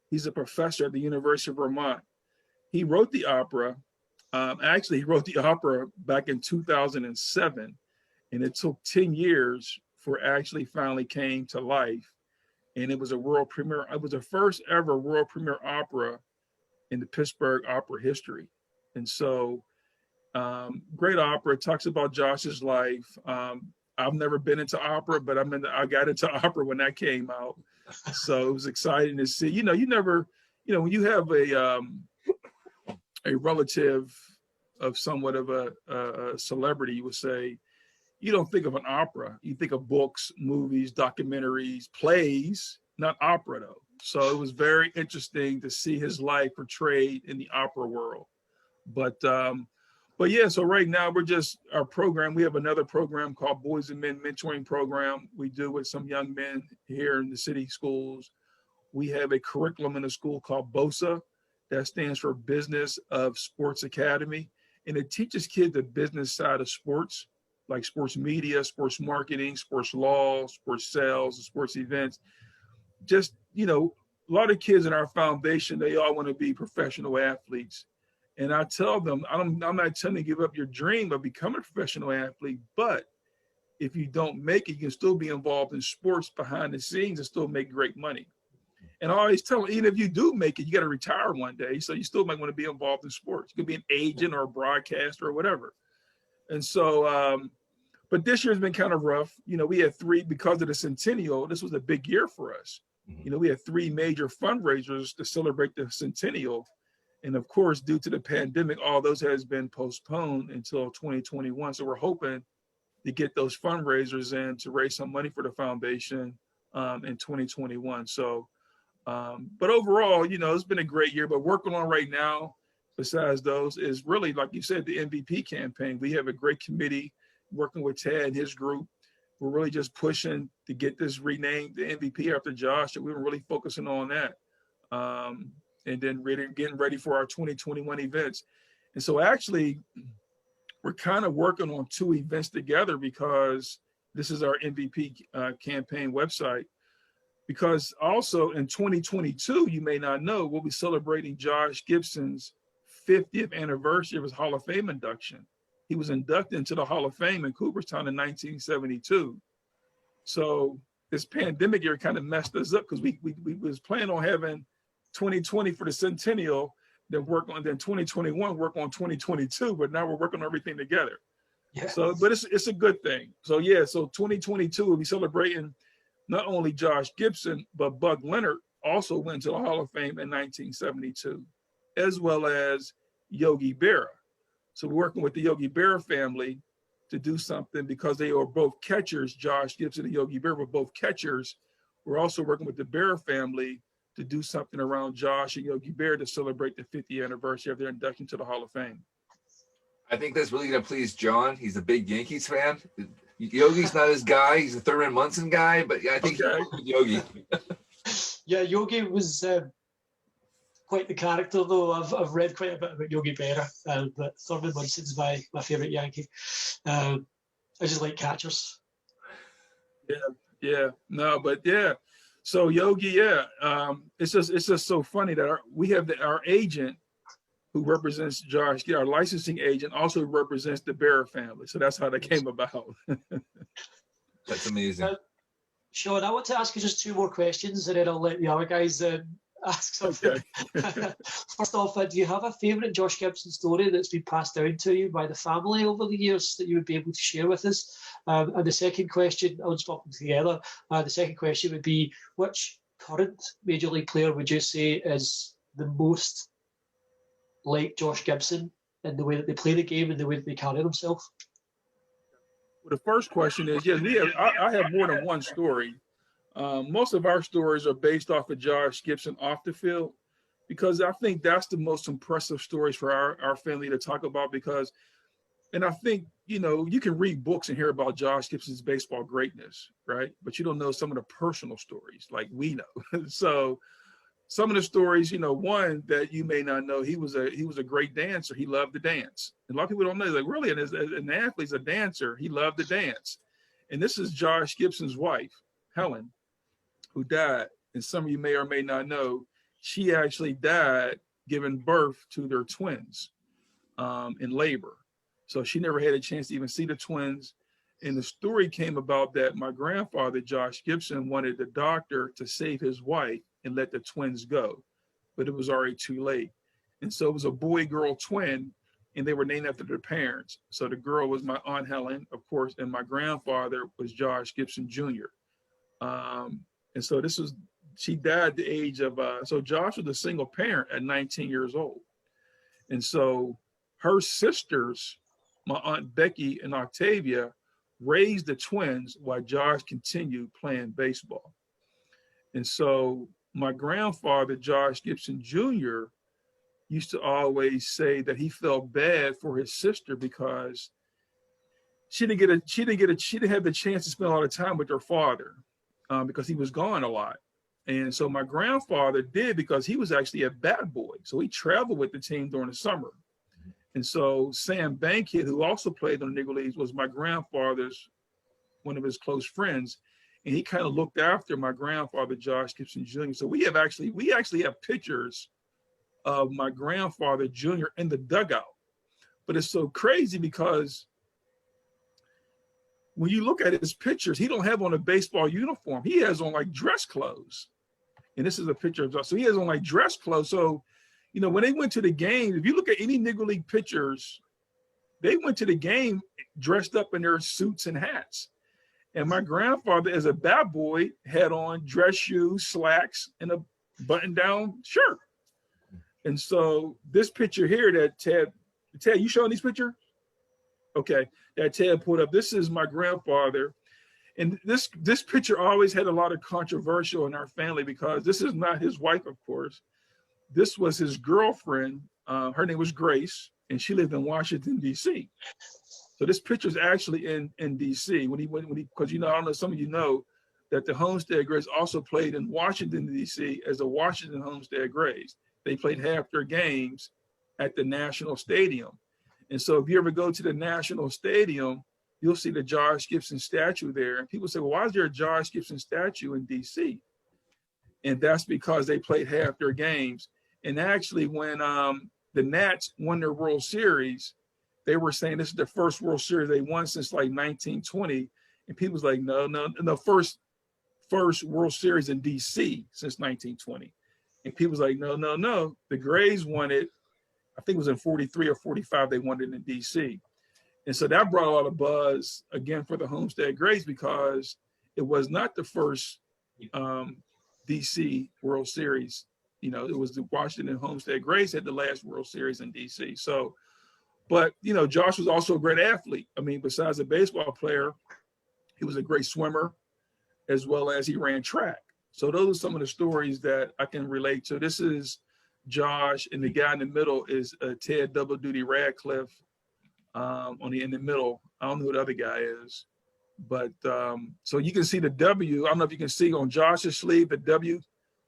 He's a professor at the University of Vermont. He wrote the opera. Actually, he wrote the opera back in 2007, and it took 10 years for it actually finally came to life. and it was a world premiere. It was the first ever world premiere opera in the Pittsburgh opera history. And so great opera. It talks about Josh's life. I've never been into opera, but I got into opera when that came out. So it was exciting to see. You never, when you have a relative of somewhat of a celebrity, you would say, you don't think of an opera. You think of books, movies, documentaries, plays, not opera though. So it was very interesting to see his life portrayed in the opera world. But yeah, so right now our program, we have another program called Boys and Men Mentoring Program. We do with some young men here in the city schools. We have a curriculum in the school called BOSA, that stands for Business of Sports Academy. And it teaches kids the business side of sports, like sports media, sports marketing, sports law, sports sales, and sports events. Just, a lot of kids in our foundation, they all want to be professional athletes. And I tell them, I'm not telling you to give up your dream of becoming a professional athlete, but if you don't make it, you can still be involved in sports behind the scenes and still make great money. And I always tell them, even if you do make it, you got to retire one day. So you still might want to be involved in sports. You could be an agent or a broadcaster or whatever. And so, but this year's been kind of rough. We had 3, because of the centennial, this was a big year for us. We had 3 major fundraisers to celebrate the centennial. And of course, due to the pandemic, all those has been postponed until 2021. So we're hoping to get those fundraisers in to raise some money for the foundation in 2021. So, but overall, it's been a great year. But working on right now, besides those, is really, like you said, the MVP campaign. We have a great committee working with Ted and his group. We're really just pushing to get this renamed the MVP after Josh, and we were really focusing on that. And then getting ready for our 2021 events. And so actually, we're kind of working on 2 events together, because this is our MVP campaign website. Because also in 2022, you may not know, we'll be celebrating Josh Gibson's 50th anniversary of his Hall of Fame induction. He was inducted into the Hall of Fame in Cooperstown in 1972. So this pandemic year kind of messed us up, because we was planning on having 2020 for the centennial, then 2021 work on 2022, but now we're working on everything together. Yeah. So, but it's a good thing. So yeah, so 2022 we'll be celebrating not only Josh Gibson, but Buck Leonard also went to the Hall of Fame in 1972, as well as Yogi Berra. So we're working with the Yogi Berra family to do something, because they are both catchers. Josh Gibson and Yogi Berra were both catchers. We're also working with the Berra family to do something around Josh and Yogi Berra to celebrate the 50th anniversary of their induction to the Hall of Fame. I think that's really going to please John. He's a big Yankees fan. Yogi's not his guy. He's a Thurman Munson guy, but yeah, I think Yogi. Yeah, Yogi was quite the character, though. I've read quite a bit about Yogi Berra, but Thurman Munson's my favourite Yankee. I just like catchers. Yeah. No, but yeah. So Yogi, it's just so funny that we have our agent who represents Josh, our licensing agent, also represents the Berra family. So that's how that came about. That's amazing. Sean, I want to ask you just 2 more questions, and then I'll let the other guys ask something. Okay. First off, do you have a favourite Josh Gibson story that's been passed down to you by the family over the years that you would be able to share with us? And the second question, I'll just put them together. The second question would be, which current Major League player would you say is the most like Josh Gibson in the way that they play the game and the way that they carry themselves? Well, the first question is, yes, I have more than one story. Most of our stories are based off of Josh Gibson off the field, because I think that's the most impressive stories for our family to talk about, because, and I think, you can read books and hear about Josh Gibson's baseball greatness, right? But you don't know some of the personal stories like we know. So some of the stories, one that you may not know, he was a great dancer. He loved to dance. And a lot of people don't know, like, really, as an athlete, as a dancer, he loved to dance. And this is Josh Gibson's wife, Helen, who died. And some of you may or may not know, she actually died giving birth to their twins in labor. So she never had a chance to even see the twins. And the story came about that my grandfather, Josh Gibson, wanted the doctor to save his wife and let the twins go, but it was already too late. And so it was a boy-girl twin, and they were named after their parents. So the girl was my Aunt Helen, of course, and my grandfather was Josh Gibson Jr. And so she died at the age of, so Josh was a single parent at 19 years old. And so her sisters, my Aunt Becky and Octavia, raised the twins while Josh continued playing baseball. And so my grandfather, Josh Gibson Jr., used to always say that he felt bad for his sister because she didn't have the chance to spend a lot of time with her father because he was gone a lot. And so my grandfather did, because he was actually a bat boy. So he traveled with the team during the summer. And so Sam Bankhead, who also played on the Negro Leagues, was my grandfather's, one of his close friends. And he kind of looked after my grandfather, Josh Gibson Jr. So we actually have pictures of my grandfather Jr. in the dugout. But it's so crazy because when you look at his pictures, he don't have on a baseball uniform. He has on like dress clothes. And this is a picture of Josh. So he has on like dress clothes. So, you know, when they went to the game, if you look at any Negro League pictures, they went to the game dressed up in their suits and hats. And my grandfather, as a bat boy, had on dress shoes, slacks, and a button-down shirt. And so this picture here that Ted, you showing these pictures? Okay, that Ted put up, this is my grandfather. And this picture always had a lot of controversial in our family because this is not his wife, of course. This was his girlfriend. Her name was Grace, and she lived in Washington, D.C. So this picture is actually in D.C. Because you know, I don't know, some of you know that the Homestead Grays also played in Washington, D.C. as the Washington Homestead Grays. They played half their games at the National Stadium. And so if you ever go to the National Stadium, you'll see the Josh Gibson statue there. And people say, well, why is there a Josh Gibson statue in D.C.? And that's because they played half their games. And actually, when the Nats won their World Series, they were saying this is the first World Series they won since like 1920. And people was like, no, first World Series in D.C. since 1920. And people was like, no. The Grays won it, I think it was in 43 or 45, they won it in D.C. And so that brought a lot of buzz, again, for the Homestead Grays because it was not the first D.C. World Series. You know, it was the Washington Homestead Grays had the last World Series in D.C. So, but, you know, Josh was also a great athlete. I mean, besides a baseball player, he was a great swimmer as well as he ran track. So those are some of the stories that I can relate to. This is Josh, and the guy in the middle is Ted Double Duty Radcliffe in the middle. I don't know who the other guy is. But so you can see the W. I don't know if you can see on Josh's sleeve, the W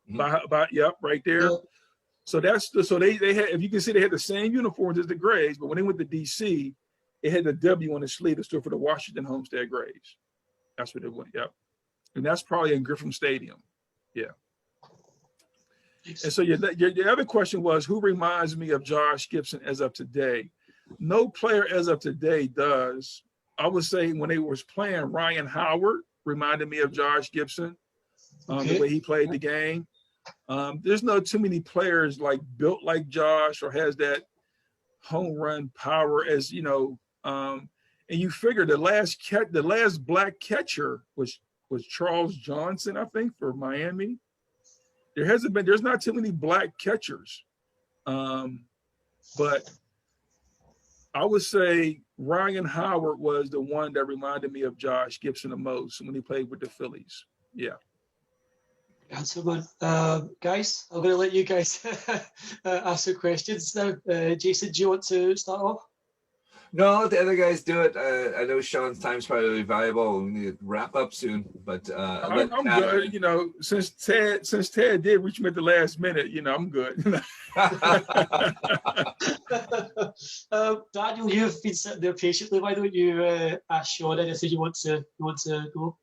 right there. Yeah. So they had, if you can see, they had the same uniforms as the Grays, but when they went to DC, it had the W on the sleeve that stood for the Washington Homestead Grays. That's what it went. Yep. And that's probably in Griffin Stadium. Yeah. And so your other question was, who reminds me of Josh Gibson as of today? No player as of today does. I would say when they was playing, Ryan Howard reminded me of Josh Gibson, the way he played the game. There's not too many players like built like Josh or has that home run power as, you know, and you figure the last black catcher was Charles Johnson, I think, for Miami. There's not too many black catchers. But I would say Ryan Howard was the one that reminded me of Josh Gibson the most when he played with the Phillies. Yeah. Answer, man. Guys, I'm going to let you guys ask some questions now. Jason, do you want to start off? No, let the other guys do it. I know Sean's time's probably valuable. We need to wrap up soon, but I'm good. You know, since Ted did reach me at the last minute, you know, I'm good. Daniel, you've been sitting there patiently. Why don't you ask Sean anything you want to go?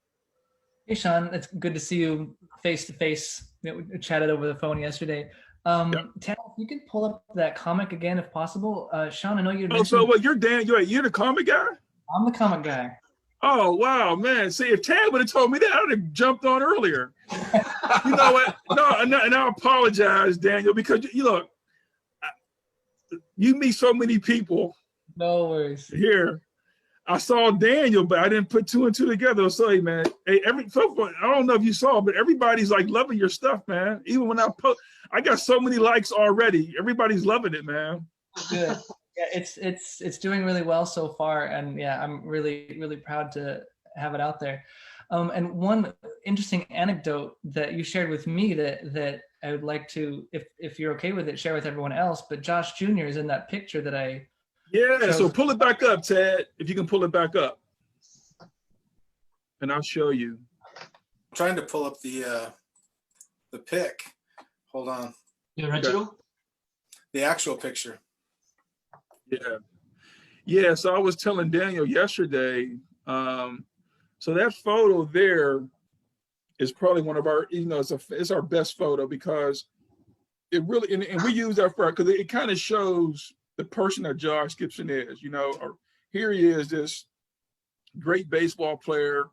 Hey, Sean, it's good to see you face to face. We chatted over the phone yesterday. Ted, if you could pull up that comic again, if possible. Sean, I know you. So what? You're Dan. You're the comic guy. I'm the comic guy. Oh wow, man! See, if Tad would have told me that, I'd have jumped on earlier. You know what? No, and I apologize, Daniel, because you look, you meet so many people No worries. here. I saw Daniel, but I didn't put two and two together. So, hey, man, hey, I don't know if you saw, but everybody's like loving your stuff, man. Even when I post, I got so many likes already. Everybody's loving it, man. Good. Yeah, it's doing really well so far, and yeah, I'm really proud to have it out there. And one interesting anecdote that you shared with me that I would like to, if you're okay with it, share with everyone else. But Josh Jr. is in that picture that I. Yeah, so pull it back up, Ted, if you can pull it back up. And I'll show you. I'm trying to pull up the pic. Hold on. The original? Okay. The actual picture. Yeah. Yeah, so I was telling Daniel yesterday, so that photo there is probably one of our, it's our best photo because it really, and we use that for, because it kind of shows the person that Josh Gibson is, or here he is, this great baseball player.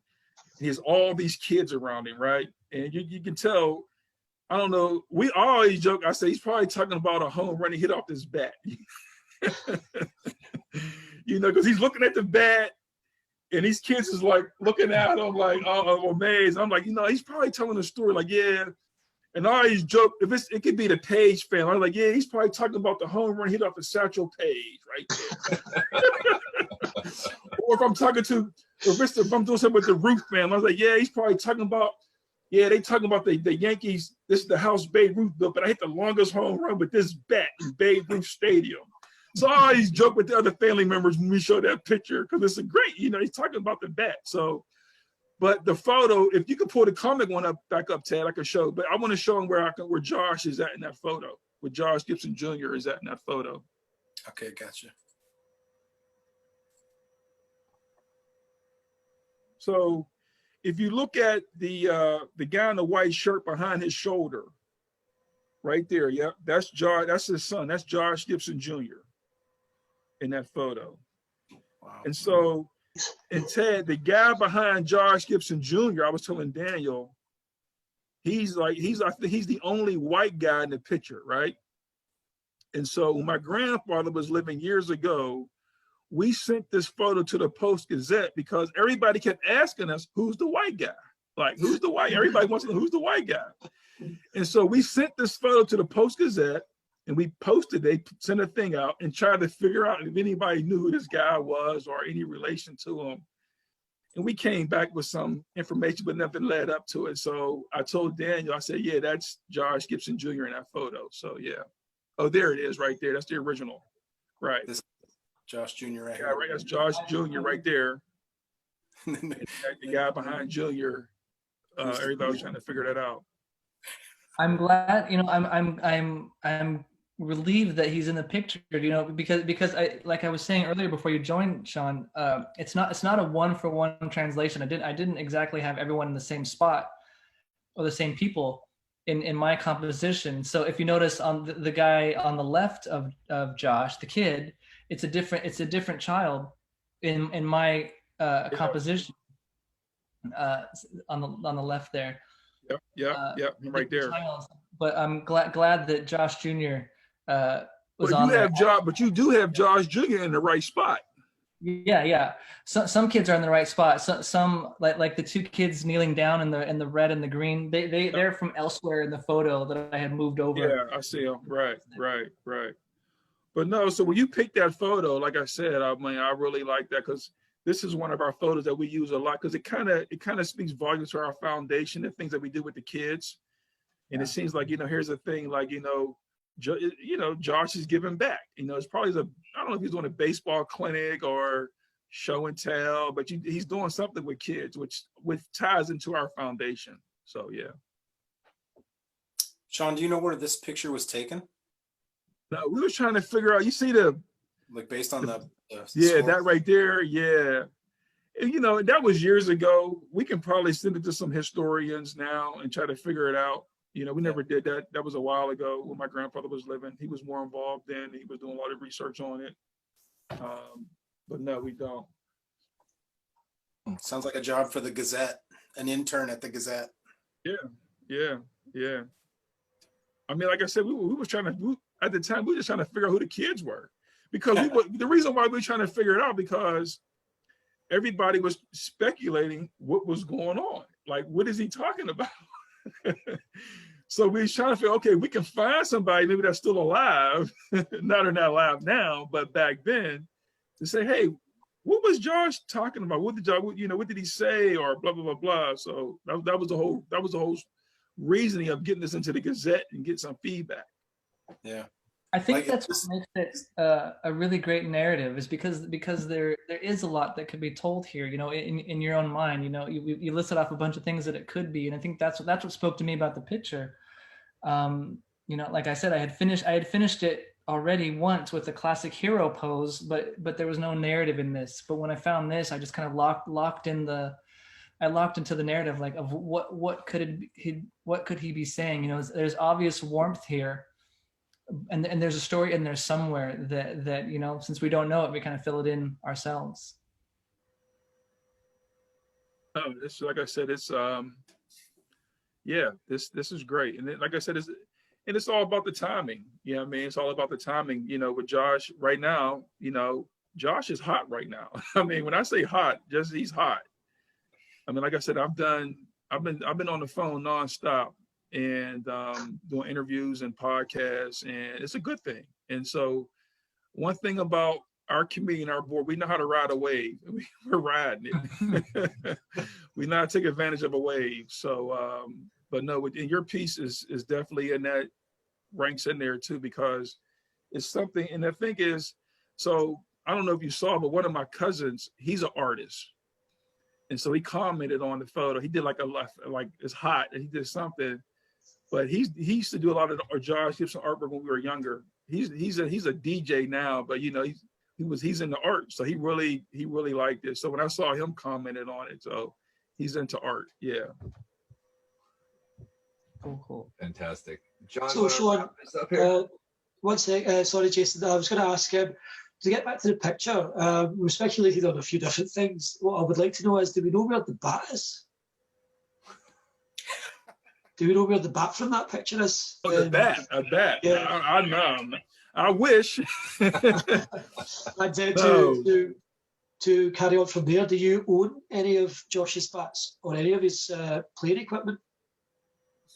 He has all these kids around him, right? And you can tell, I don't know, we always joke, I say he's probably talking about a home run he hit off his bat. Because he's looking at the bat and these kids is like looking at him like, oh, amazed. I'm like, he's probably telling a story like, yeah. And I always joke, it could be the Page fan. I'm like, yeah, he's probably talking about the home run hit off the Satchel Paige right there. Or if I'm talking to, if I'm doing something with the Ruth fan, I was like, yeah, he's probably talking about, they talking about the Yankees. This is the house Babe Ruth built, but I hit the longest home run with this bat in Babe Ruth Stadium. So I always joke with the other family members when we show that picture because it's a great, he's talking about the bat. So, but the photo, if you could pull the comic one back up, Ted, I could show. But I want to show him where Josh is at in that photo, where Josh Gibson Jr. is at in that photo. Okay, gotcha. So, if you look at the guy in the white shirt behind his shoulder, right there, yeah, that's Josh. That's his son. That's Josh Gibson Jr. in that photo. Wow. And so, and Ted, the guy behind Josh Gibson Jr., I was telling Daniel, I think he's the only white guy in the picture, right? And so when my grandfather was living years ago, we sent this photo to the Post-Gazette because everybody kept asking us, who's the white guy? Like, who's the white? Everybody wants to know who's the white guy. And so we sent this photo to the Post-Gazette and we posted, they sent a thing out and tried to figure out if anybody knew who this guy was or any relation to him. And we came back with some information, but nothing led up to it. So I told Daniel, I said, yeah, that's Josh Gibson Jr. in that photo. So yeah. Oh, there it is right there. That's the original. Right. This Josh Jr. right yeah, here. right. That's Josh Jr. right there. And the guy behind Jr. Everybody was trying to figure that out. I'm glad, I'm relieved that he's in the picture, because I was saying earlier before you joined, Sean, it's not a 1-for-1 translation. I didn't exactly have everyone in the same spot or the same people in my composition. So if you notice on the guy on the left of Josh, the kid, it's a different child in my composition on the left there. Yep, right there. But I'm glad that Josh Jr. was on there. But you do have Josh Jr. in the right spot. Yeah. Some kids are in the right spot. Some like the two kids kneeling down in the red and the green. They're from elsewhere in the photo that I had moved over. Yeah, I see them. Right. But no, so when you pick that photo, like I said, I really like that because this is one of our photos that we use a lot because it kind of speaks volumes to our foundation and things that we do with the kids. And it seems like, here's a thing like, Josh is giving back. It's probably I don't know if he's doing a baseball clinic or show and tell, but he's doing something with kids, which ties into our foundation. So, yeah. Sean, do you know where this picture was taken? No, we were trying to figure out, you see based on the yeah, that right there. Yeah. And, that was years ago. We can probably send it to some historians now and try to figure it out. We never did that. That was a while ago when my grandfather was living. He was more involved then. He was doing a lot of research on it. But no, we don't. Sounds like a job for the Gazette, an intern at the Gazette. Yeah. I mean, like I said, we were trying to, at the time, we were just trying to figure out who the kids were. Because the reason why we were trying to figure it out, because everybody was speculating what was going on. Like, what is he talking about? So we were trying to figure, okay, we can find somebody maybe that's still alive. Not alive now, but back then, to say, hey, what was Josh talking about? What did he say? Or blah, blah, blah, blah. So that was the whole reasoning of getting this into the Gazette and get some feedback. Yeah. I think that's what makes it a really great narrative, is because there is a lot that could be told here, in your own mind. You listed off a bunch of things that it could be, and I think that's what spoke to me about the picture. Like I said, I had finished it already once with the classic hero pose, but there was no narrative in this. But when I found this, I just kind of locked into the narrative, like, of what could he be saying. There's obvious warmth here. And there's a story in there somewhere that since we don't know it, we kind of fill it in ourselves. Oh, this, like I said, it's this is great. And like I said, it's all about the timing. I mean, it's all about the timing. With Josh right now, Josh is hot right now. I mean, when I say hot, just he's hot. I mean, like I said, I've been on the phone nonstop and doing interviews and podcasts, and it's a good thing. And so one thing about our committee and our board, we know how to ride a wave. We're riding it. We know how to take advantage of a wave. So, but no, and your piece is definitely in that, ranks in there too, because it's something. And the thing is, so I don't know if you saw, but one of my cousins, he's an artist. And so he commented on the photo. He did like it's hot, and he did something. But he used to do a lot of Josh Gibson artwork when we were younger. He's a DJ now, but he's into art, so he really liked it. So when I saw him commented on it, so he's into art. Yeah. Cool. Fantastic. John, so Sean, one sec. Sorry, Jason. I was going to ask him to get back to the picture. We speculated on a few different things. What I would like to know is, do we know where the bat is? Do we know where the bat from that picture is? Oh, the bat. A bat. Yeah. I know. I wish. And to carry on from there, do you own any of Josh's bats or any of his playing equipment?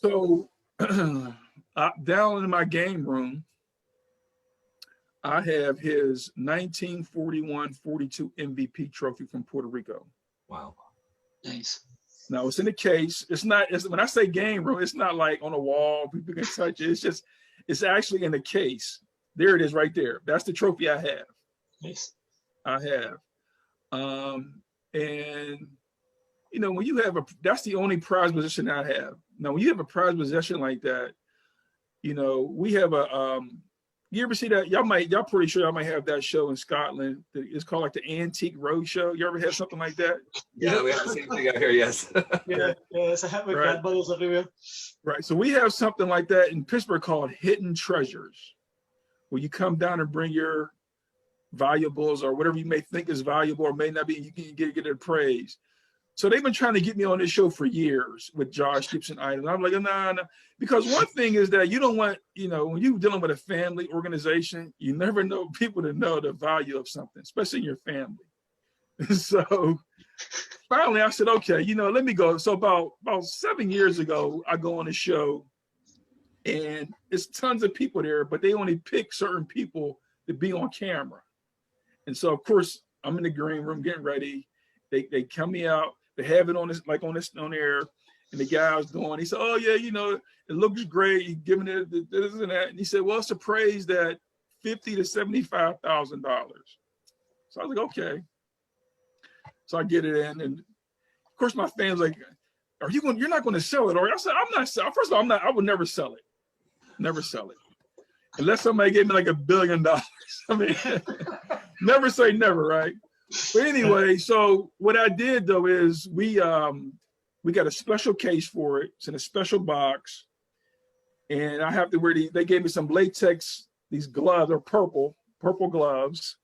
So down in my game room, I have his 1941-42 MVP trophy from Puerto Rico. Wow. Nice. Now it's in the case. When I say game room, it's not like on a wall, people can touch it. It's actually in the case. There it is right there. That's the trophy I have. Nice. I have. And when you have that's the only prize possession I have. Now, when you have a prize possession like that, we have you ever see that? Y'all pretty sure y'all might have that show in Scotland. It's called like the Antique Road Show. You ever have something like that? Yeah, we have the same thing out here, yes. yeah, it's a hit with grandmothers everywhere. Right, so we have something like that in Pittsburgh called Hidden Treasures, where you come down and bring your valuables or whatever you may think is valuable or may not be, you can get it appraised. So they've been trying to get me on this show for years with Josh Gibson items. I'm like, no. Because one thing is that you don't want, when you're dealing with a family organization, you never know people to know the value of something, especially in your family. So finally I said, okay, let me go. So about 7 years ago, I go on a show and it's tons of people there, but they only pick certain people to be on camera. And so of course I'm in the green room getting ready. They come me out. They have it on air, and the guy was going. He said, "Oh yeah, it looks great. You're giving it this and that." And he said, "Well, it's appraised at $50,000 to $75,000." So I was like, "Okay." So I get it in, and of course my family's like, You're not going to sell it, or I said, "I'm not selling. First of all, I would never sell it. Never sell it, unless somebody gave me like $1 billion. I mean, never say never, right?" But anyway, so what I did though is we got a special case for it. It's in a special box, and I have to wear they gave me some latex, these gloves are purple gloves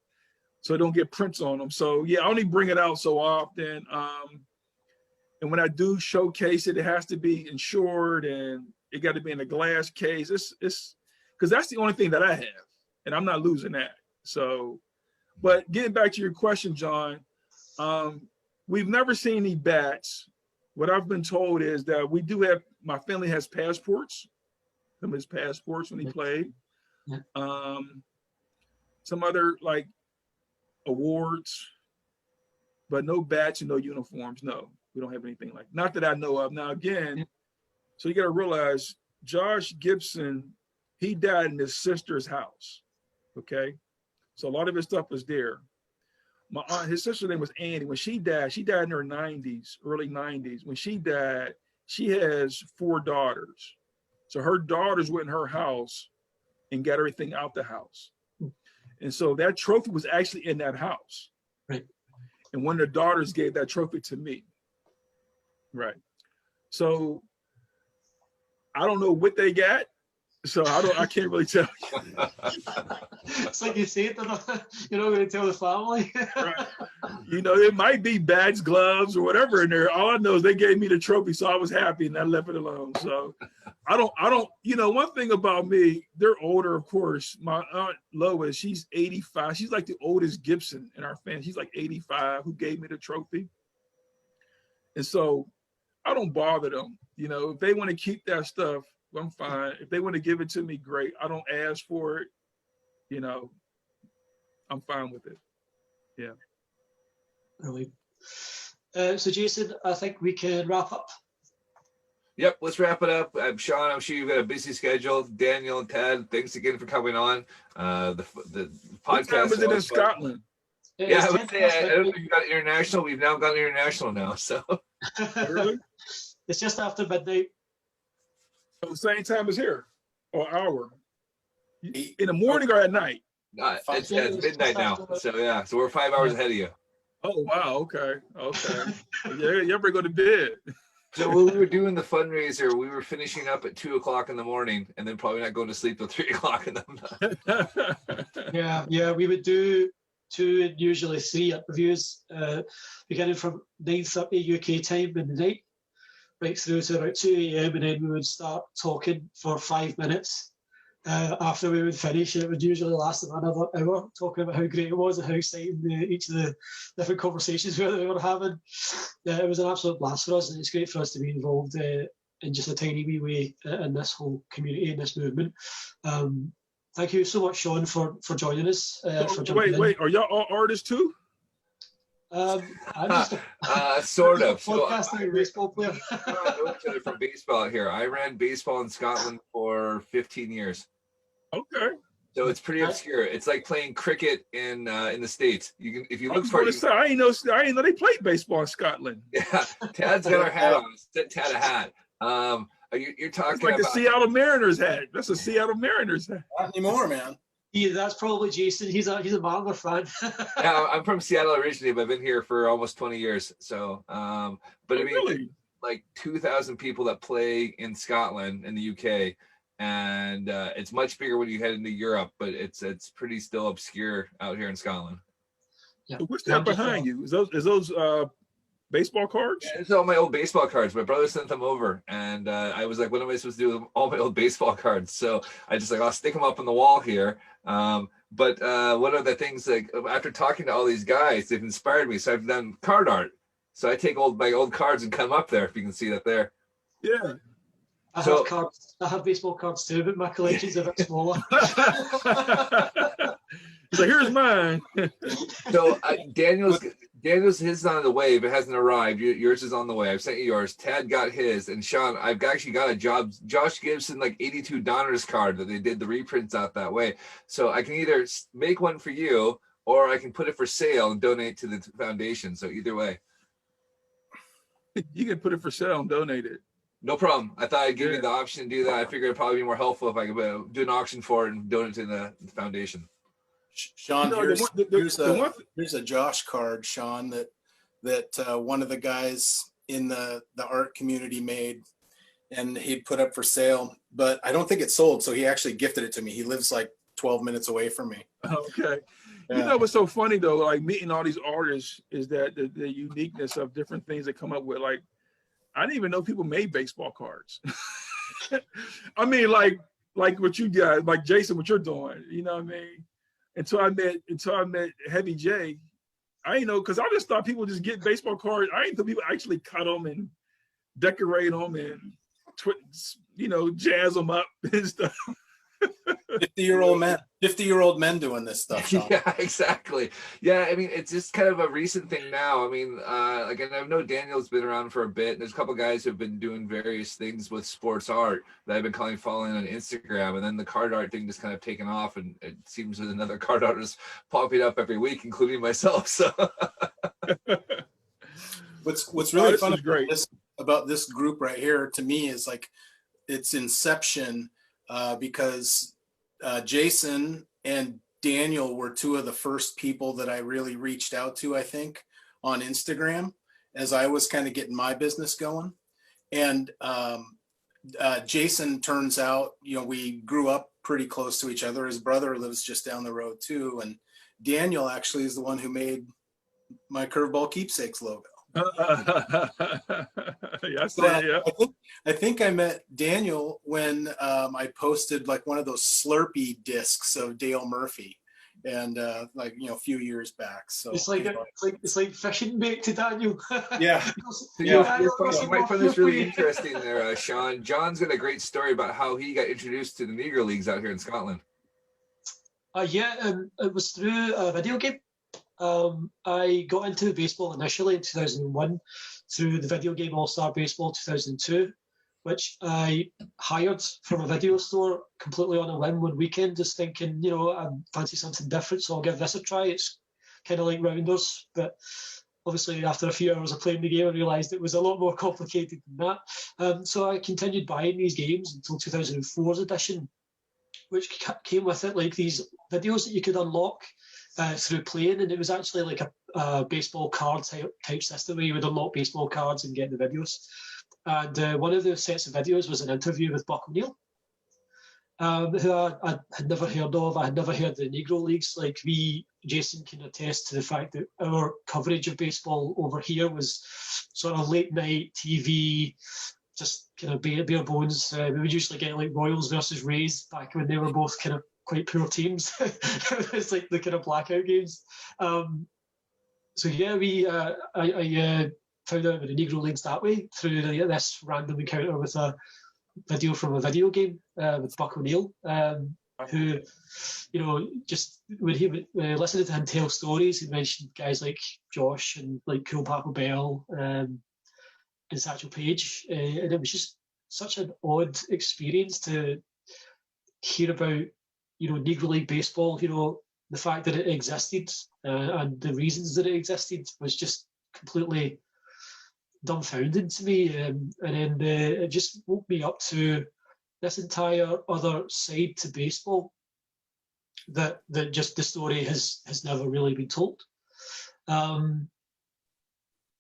so don't get prints on them. So yeah, I only bring it out so often. And when I do showcase it, it has to be insured and it got to be in a glass case. It's because that's the only thing that I have, and I'm not losing that. So, but getting back to your question, John, we've never seen any bats. What I've been told is that we do have, my family has passports, some of his passports when he played. Some other like awards, but no bats and no uniforms. No, we don't have anything like, not that I know of. Now again, so you got to realize Josh Gibson, he died in his sister's house. Okay. So a lot of his stuff was there. My aunt, his sister's name was Annie. When she died in her 90s, early 90s. When she died, she has 4 daughters. So her daughters went in her house and got everything out the house. And so that trophy was actually in that house. Right. And one of the daughters gave that trophy to me. Right. So I don't know what they got. So I can't really tell you. It's like you say it, you're not going to tell the family. Right. You know, it might be bats, gloves, or whatever in there. All I know is they gave me the trophy, so I was happy and I left it alone. So I don't, you know, one thing about me, they're older, of course. My aunt Lois, she's 85. She's like the oldest Gibson in our family. She's like 85 who gave me the trophy. And so I don't bother them. You know, if they want to keep that stuff, I'm fine. If they want to give it to me, great. I don't ask for it. You know, I'm fine with it. Yeah. Really. So Jason, I think we can wrap up. Yep, let's wrap it up. Sean, I'm sure you've got a busy schedule. Daniel and Ted, thanks again for coming on. The podcast. What time is it in Scotland? Yeah, I would say, I don't know if you got international. We've now gone international now. So Really? It's just after midnight. So the same time as here, or hour? In the morning or at night? It's midnight now. So yeah, so we're 5 hours ahead of you. Oh wow, okay. Yeah, you ever go to bed? So when we were doing the fundraiser, we were finishing up at 2 o'clock in the morning, and then probably not going to sleep till 3 o'clock in the night. Yeah, we would do 2 and usually 3 interviews, beginning from 9:30 UK time in the night, right through to about 2 a.m. and then we would start talking for 5 minutes. After we would finish, it would usually last another hour, talking about how great it was and how exciting each of the different conversations we were having. It was an absolute blast for us, and it's great for us to be involved in just a tiny wee way in this whole community, in this movement. Thank you so much, Sean, for joining us. Wait, are y'all all artists too? I'm just sort of. podcasting baseball player. I know each other from baseball here. I ran baseball in Scotland for 15 years. Okay. So it's pretty obscure. It's like playing cricket in the States. You can, if you look for it. I didn't know they played baseball in Scotland. Yeah, Tad's got our hat on. Sent Tad a hat. You're talking it's like about the Seattle Mariners hat. That's a Seattle Mariners hat. Not anymore, man. Yeah, that's probably Jason. He's a Mariner fan. Yeah, I'm from Seattle originally, but I've been here for almost 20 years. So, but I mean, really? like 2,000 people that play in Scotland in the UK, and it's much bigger when you head into Europe, but it's pretty still obscure out here in Scotland. Yeah. So what's that behind you? Is those baseball cards? Yeah, it's all my old baseball cards. My brother sent them over, and I was like, what am I supposed to do with all my old baseball cards? So I just like, I'll stick them up on the wall here. But one of the things, like after talking to all these guys, they've inspired me. So I've done card art. So I take my old cards and cut them up there, if you can see that there. Yeah. I have cards. I have baseball cards too, but my collection's a bit smaller. So here's mine. So Daniel's his is on the way, but hasn't arrived. Yours is on the way. I've sent you yours. Tad got his, and Sean, I've actually got a Josh Gibson like 82 Donners card that they did the reprints out that way. So I can either make one for you, or I can put it for sale and donate to the foundation. So either way, you can put it for sale and donate it. No problem. I thought I'd give you the option to do that. I figured it'd probably be more helpful if I could do an auction for it and donate to the foundation. Sean, here's a Josh card, Sean, that one of the guys in the art community made, and he'd put up for sale, but I don't think it sold. So he actually gifted it to me. He lives like 12 minutes away from me. Okay. You know what's so funny though, like meeting all these artists is that the uniqueness of different things they come up with. Like, I didn't even know people made baseball cards. I mean, like what you guys, like Jason, what you're doing, you know what I mean? Until I met Heavy J, I ain't know, because I just thought people just get baseball cards. I ain't know people actually cut them and decorate them and jazz them up and stuff. 50-year-old men doing this stuff, Sean. Yeah, exactly. Yeah, I mean, it's just kind of a recent thing now. I mean, again, I know Daniel's been around for a bit, and there's a couple guys who've been doing various things with sports art that I've been following on Instagram, and then the card art thing just kind of taken off, and it seems that another card artist popping up every week, including myself. So what's really fun about this group right here to me is like its inception, because Jason and Daniel were two of the first people that I really reached out to, I think, on Instagram as I was kind of getting my business going. And Jason, turns out, we grew up pretty close to each other. His brother lives just down the road too. And Daniel actually is the one who made my Curveball Keepsakes logo. Yes, So I think I met Daniel when I posted like one of those Slurpee discs of Dale Murphy, and a few years back. So it's like fishing bait to Daniel. Yeah. You might find this really interesting there, Sean. John's got a great story about how he got introduced to the Negro Leagues out here in Scotland. It was through a video game. I got into baseball initially in 2001 through the video game All-Star Baseball 2002, which I hired from a video store completely on a whim one weekend, just thinking, I fancy something different, so I'll give this a try. It's kind of like Rounders, but obviously after a few hours of playing the game, I realised it was a lot more complicated than that. So I continued buying these games until 2004's edition, which came with it like these videos that you could unlock through playing, and it was actually like a baseball card type system where you would unlock baseball cards and get the videos. And one of the sets of videos was an interview with Buck O'Neill, who I had never heard of. I had never heard of the Negro Leagues. Like Jason can attest to the fact that our coverage of baseball over here was sort of late night TV, just kind of bare bones. We would usually get like Royals versus Rays back when they were both kind of quite poor teams. It's like the kind of blackout games. So yeah, I found out about the Negro Leagues that way through this random encounter with a video from a video game with Buck O'Neill, who, just when he listening to him tell stories, he mentioned guys like Josh and like Cool Papa Bell and Satchel Paige, and it was just such an odd experience to hear about Negro League baseball, the fact that it existed and the reasons that it existed was just completely dumbfounding to me. And then it just woke me up to this entire other side to baseball that just the story has never really been told.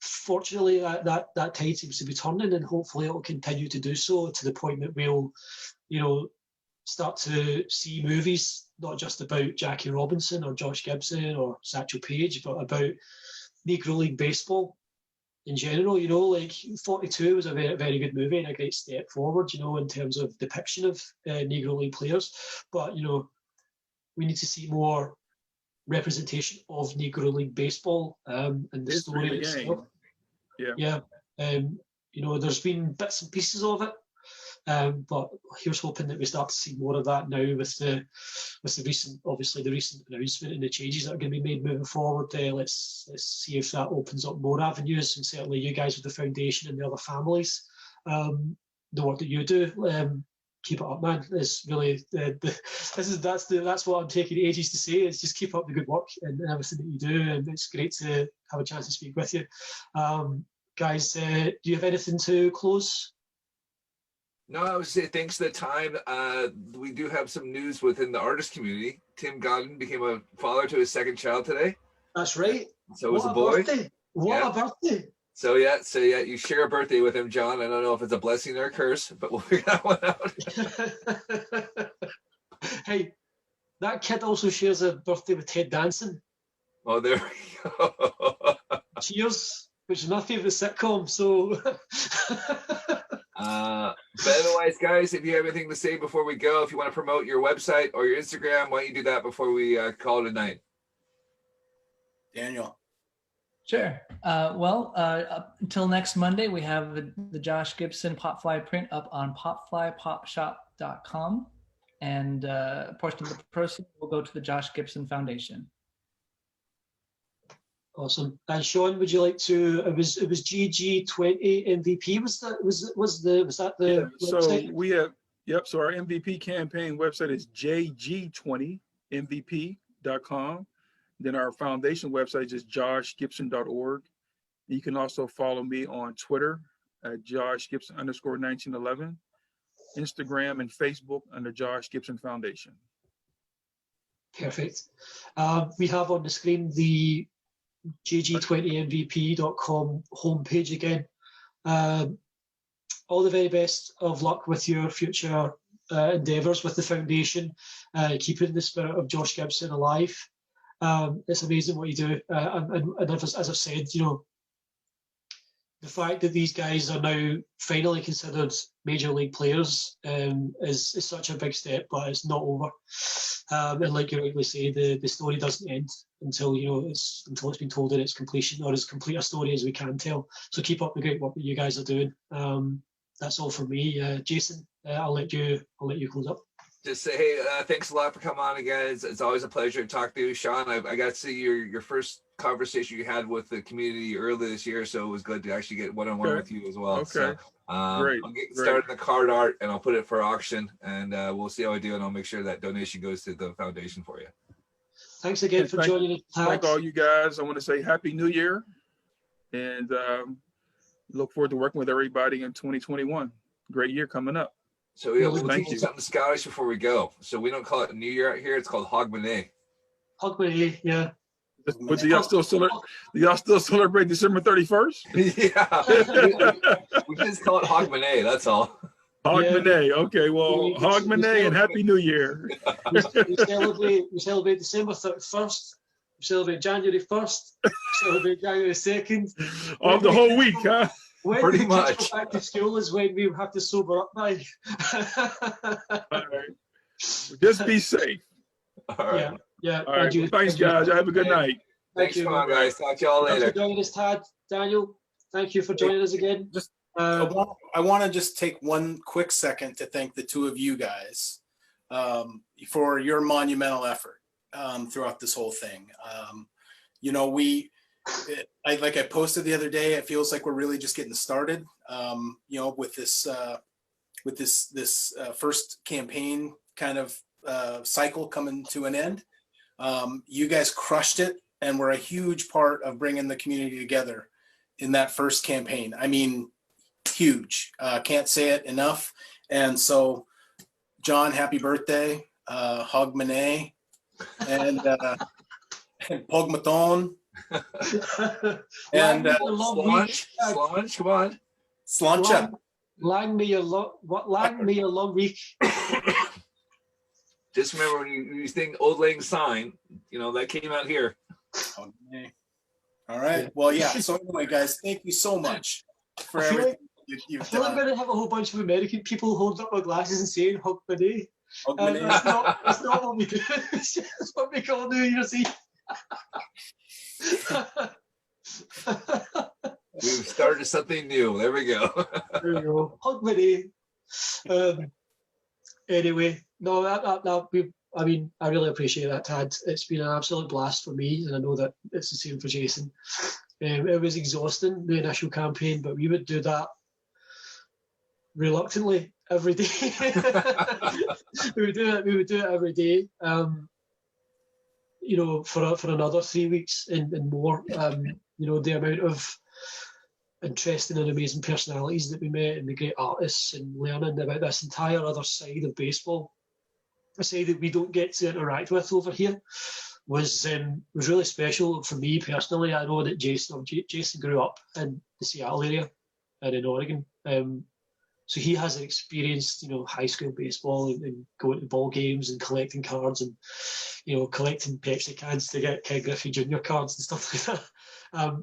Fortunately, that tide seems to be turning, and hopefully it will continue to do so to the point that we'll, start to see movies not just about Jackie Robinson or Josh Gibson or Satchel Paige, but about Negro League baseball in general. Like 42 was a very, very good movie and a great step forward, in terms of depiction of Negro League players. But, we need to see more representation of Negro League baseball and the story itself. Yeah. There's been bits and pieces of it. But here's hoping that we start to see more of that now with the recent announcement and the changes that are going to be made moving forward. Let's see if that opens up more avenues, and certainly you guys with the foundation and the other families, the work that you do, keep it up, man. It's really that's what I'm taking ages to say, is just keep up the good work and everything that you do, and it's great to have a chance to speak with you, guys. Do you have anything to close? No, I would say thanks for the time. We do have some news within the artist community. Tim Godden became a father to his second child today. That's right. So it was a boy. What a birthday. So you share a birthday with him, John. I don't know if it's a blessing or a curse, but we'll figure that one out. Hey, That kid also shares a birthday with Ted Danson. Oh, there we go. Cheers, which is my favourite sitcom. So, But otherwise, guys, if you have anything to say before we go, if you want to promote your website or your Instagram, why don't you do that before we call it a night? Daniel. Sure. Up until next Monday, we have the Josh Gibson Popfly print up on popflypopshop.com, and a portion of the proceeds will go to the Josh Gibson Foundation. awesome. And Sean, would you like to? It was GG20 MVP. Was that the Yeah, so website? we have, so our MVP campaign website is jg20mvp.com. Then our foundation website is joshgibson.org. You can also follow me on Twitter at joshgibson_1911, Instagram and Facebook under Josh Gibson Foundation. Perfect. We have on the screen the gg20mvp.com homepage again. All the very best of luck with your future endeavours with the foundation, keeping the spirit of Josh Gibson alive. It's amazing what you do, and as I've said, the fact that these guys are now finally considered major league players is such a big step, but it's not over. And like you rightly say, the story doesn't end until it's been told in its completion, or as complete a story as we can tell. So keep up the great work that you guys are doing. That's all from me. Jason, I'll let you close up. Just say, hey, thanks a lot for coming on again. It's always a pleasure to talk to you, Sean. I got to see your first conversation you had with the community earlier this year, so it was good to actually get one-on-one with you as well. Okay. So, Great. I'm getting started in the card art, and I'll put it for auction, and we'll see how I do, and I'll make sure that donation goes to the foundation for you. Thanks again for joining us. Thank all you guys. I want to say Happy New Year, and look forward to working with everybody in 2021. Great year coming up. So we'll Thank teach you you. something Scottish before we go. So we don't call it New Year out here; it's called Hogmanay. Hogmanay, yeah. But do y'all still celebrate December 31st? Yeah, we just call it Hogmanay. That's all. Hogmanay. Okay, well, Hogmanay and Happy New Year. We celebrate December 31st. We celebrate January 1st. We celebrate January 2nd. Of the whole week, huh? When Pretty the kids much. go back to school is when we have to sober up by. All right. Just be safe. All right. Yeah. All right. Well, thanks, guys. Have a good night. Thanks for coming, guys. Talk to y'all Thanks later. for joining us, Tad. Daniel, thank you for joining us again. I want to just take one quick second to thank the two of you guys for your monumental effort throughout this whole thing. I posted the other day, it feels like we're really just getting started, with this first campaign kind of cycle coming to an end. You guys crushed it, and were a huge part of bringing the community together in that first campaign. I mean, huge. Can't say it enough. And so, John, happy birthday, Hogmanay, and Pogmaton. And Slanch, come on. Slancha. Lang me a long week. Just remember when you think Old Lang Syne, that came out here. Okay. All right. Well, yeah. So anyway, guys, thank you so much for everything you've I feel like I'm done. going to have a whole bunch of American people holding up their glasses and saying Hogmanay. Hogmanay. It's not what we do. It's just what we call New Year's Eve. We've started something new. There we go. There we go. Hogmanay. Anyway, no, I really appreciate that, Tad. It's been an absolute blast for me, and I know that it's the same for Jason. It was exhausting, the initial campaign, but we would do that reluctantly every day. we would do it every day. For another 3 weeks and more. The amount of interesting and amazing personalities that we met, and the great artists, and learning about this entire other side of baseball, a side that we don't get to interact with over here, was really special for me personally. I know that Jason grew up in the Seattle area and in Oregon. So he has experienced, high school baseball and going to ball games and collecting cards and, collecting Pepsi cans to get Ken Griffey Jr. cards and stuff like that.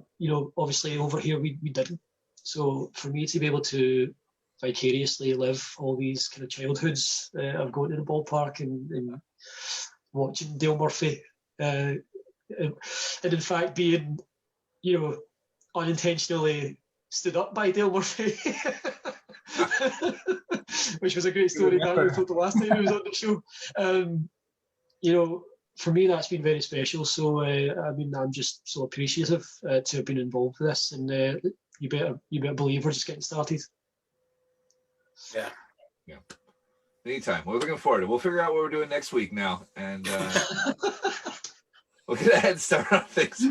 Obviously over here we didn't. So for me to be able to vicariously live all these kind of childhoods of going to the ballpark and watching Dale Murphy, and in fact being, unintentionally stood up by Dale Murphy, which was a great story that we told the last time he was on the show. For me, that's been very special. So, I'm just so appreciative to have been involved with this, and you better believe we're just getting started. Yeah. Anytime. We're looking forward to it. We'll figure out what we're doing next week now, and we'll get a head start on things.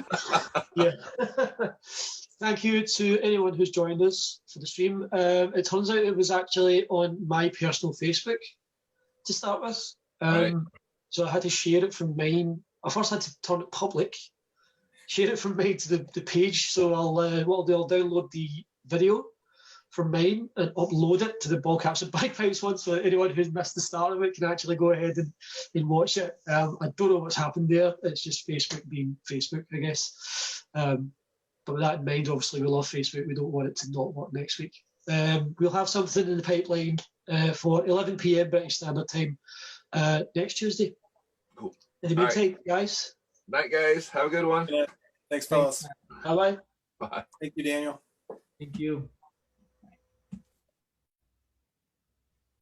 Yeah. Thank you to anyone who's joined us for the stream. It turns out it was actually on my personal Facebook to start with. Right. So I had to share it from mine. I first had to turn it public, share it from mine to the page. So I'll download the video from mine and upload it to the Ballcaps and Bagpipes one, so that anyone who's missed the start of it can actually go ahead and watch it. I don't know what's happened there. It's just Facebook being Facebook, I guess. But with that in mind, obviously we love Facebook. We don't want it to not work next week. We'll have something in the pipeline for 11 p.m. British Standard Time next Tuesday. Cool. In the meantime, guys. Night, guys. Have a good one. Yeah. Thanks, fellas. Bye-bye. Bye. Thank you, Daniel. Thank you.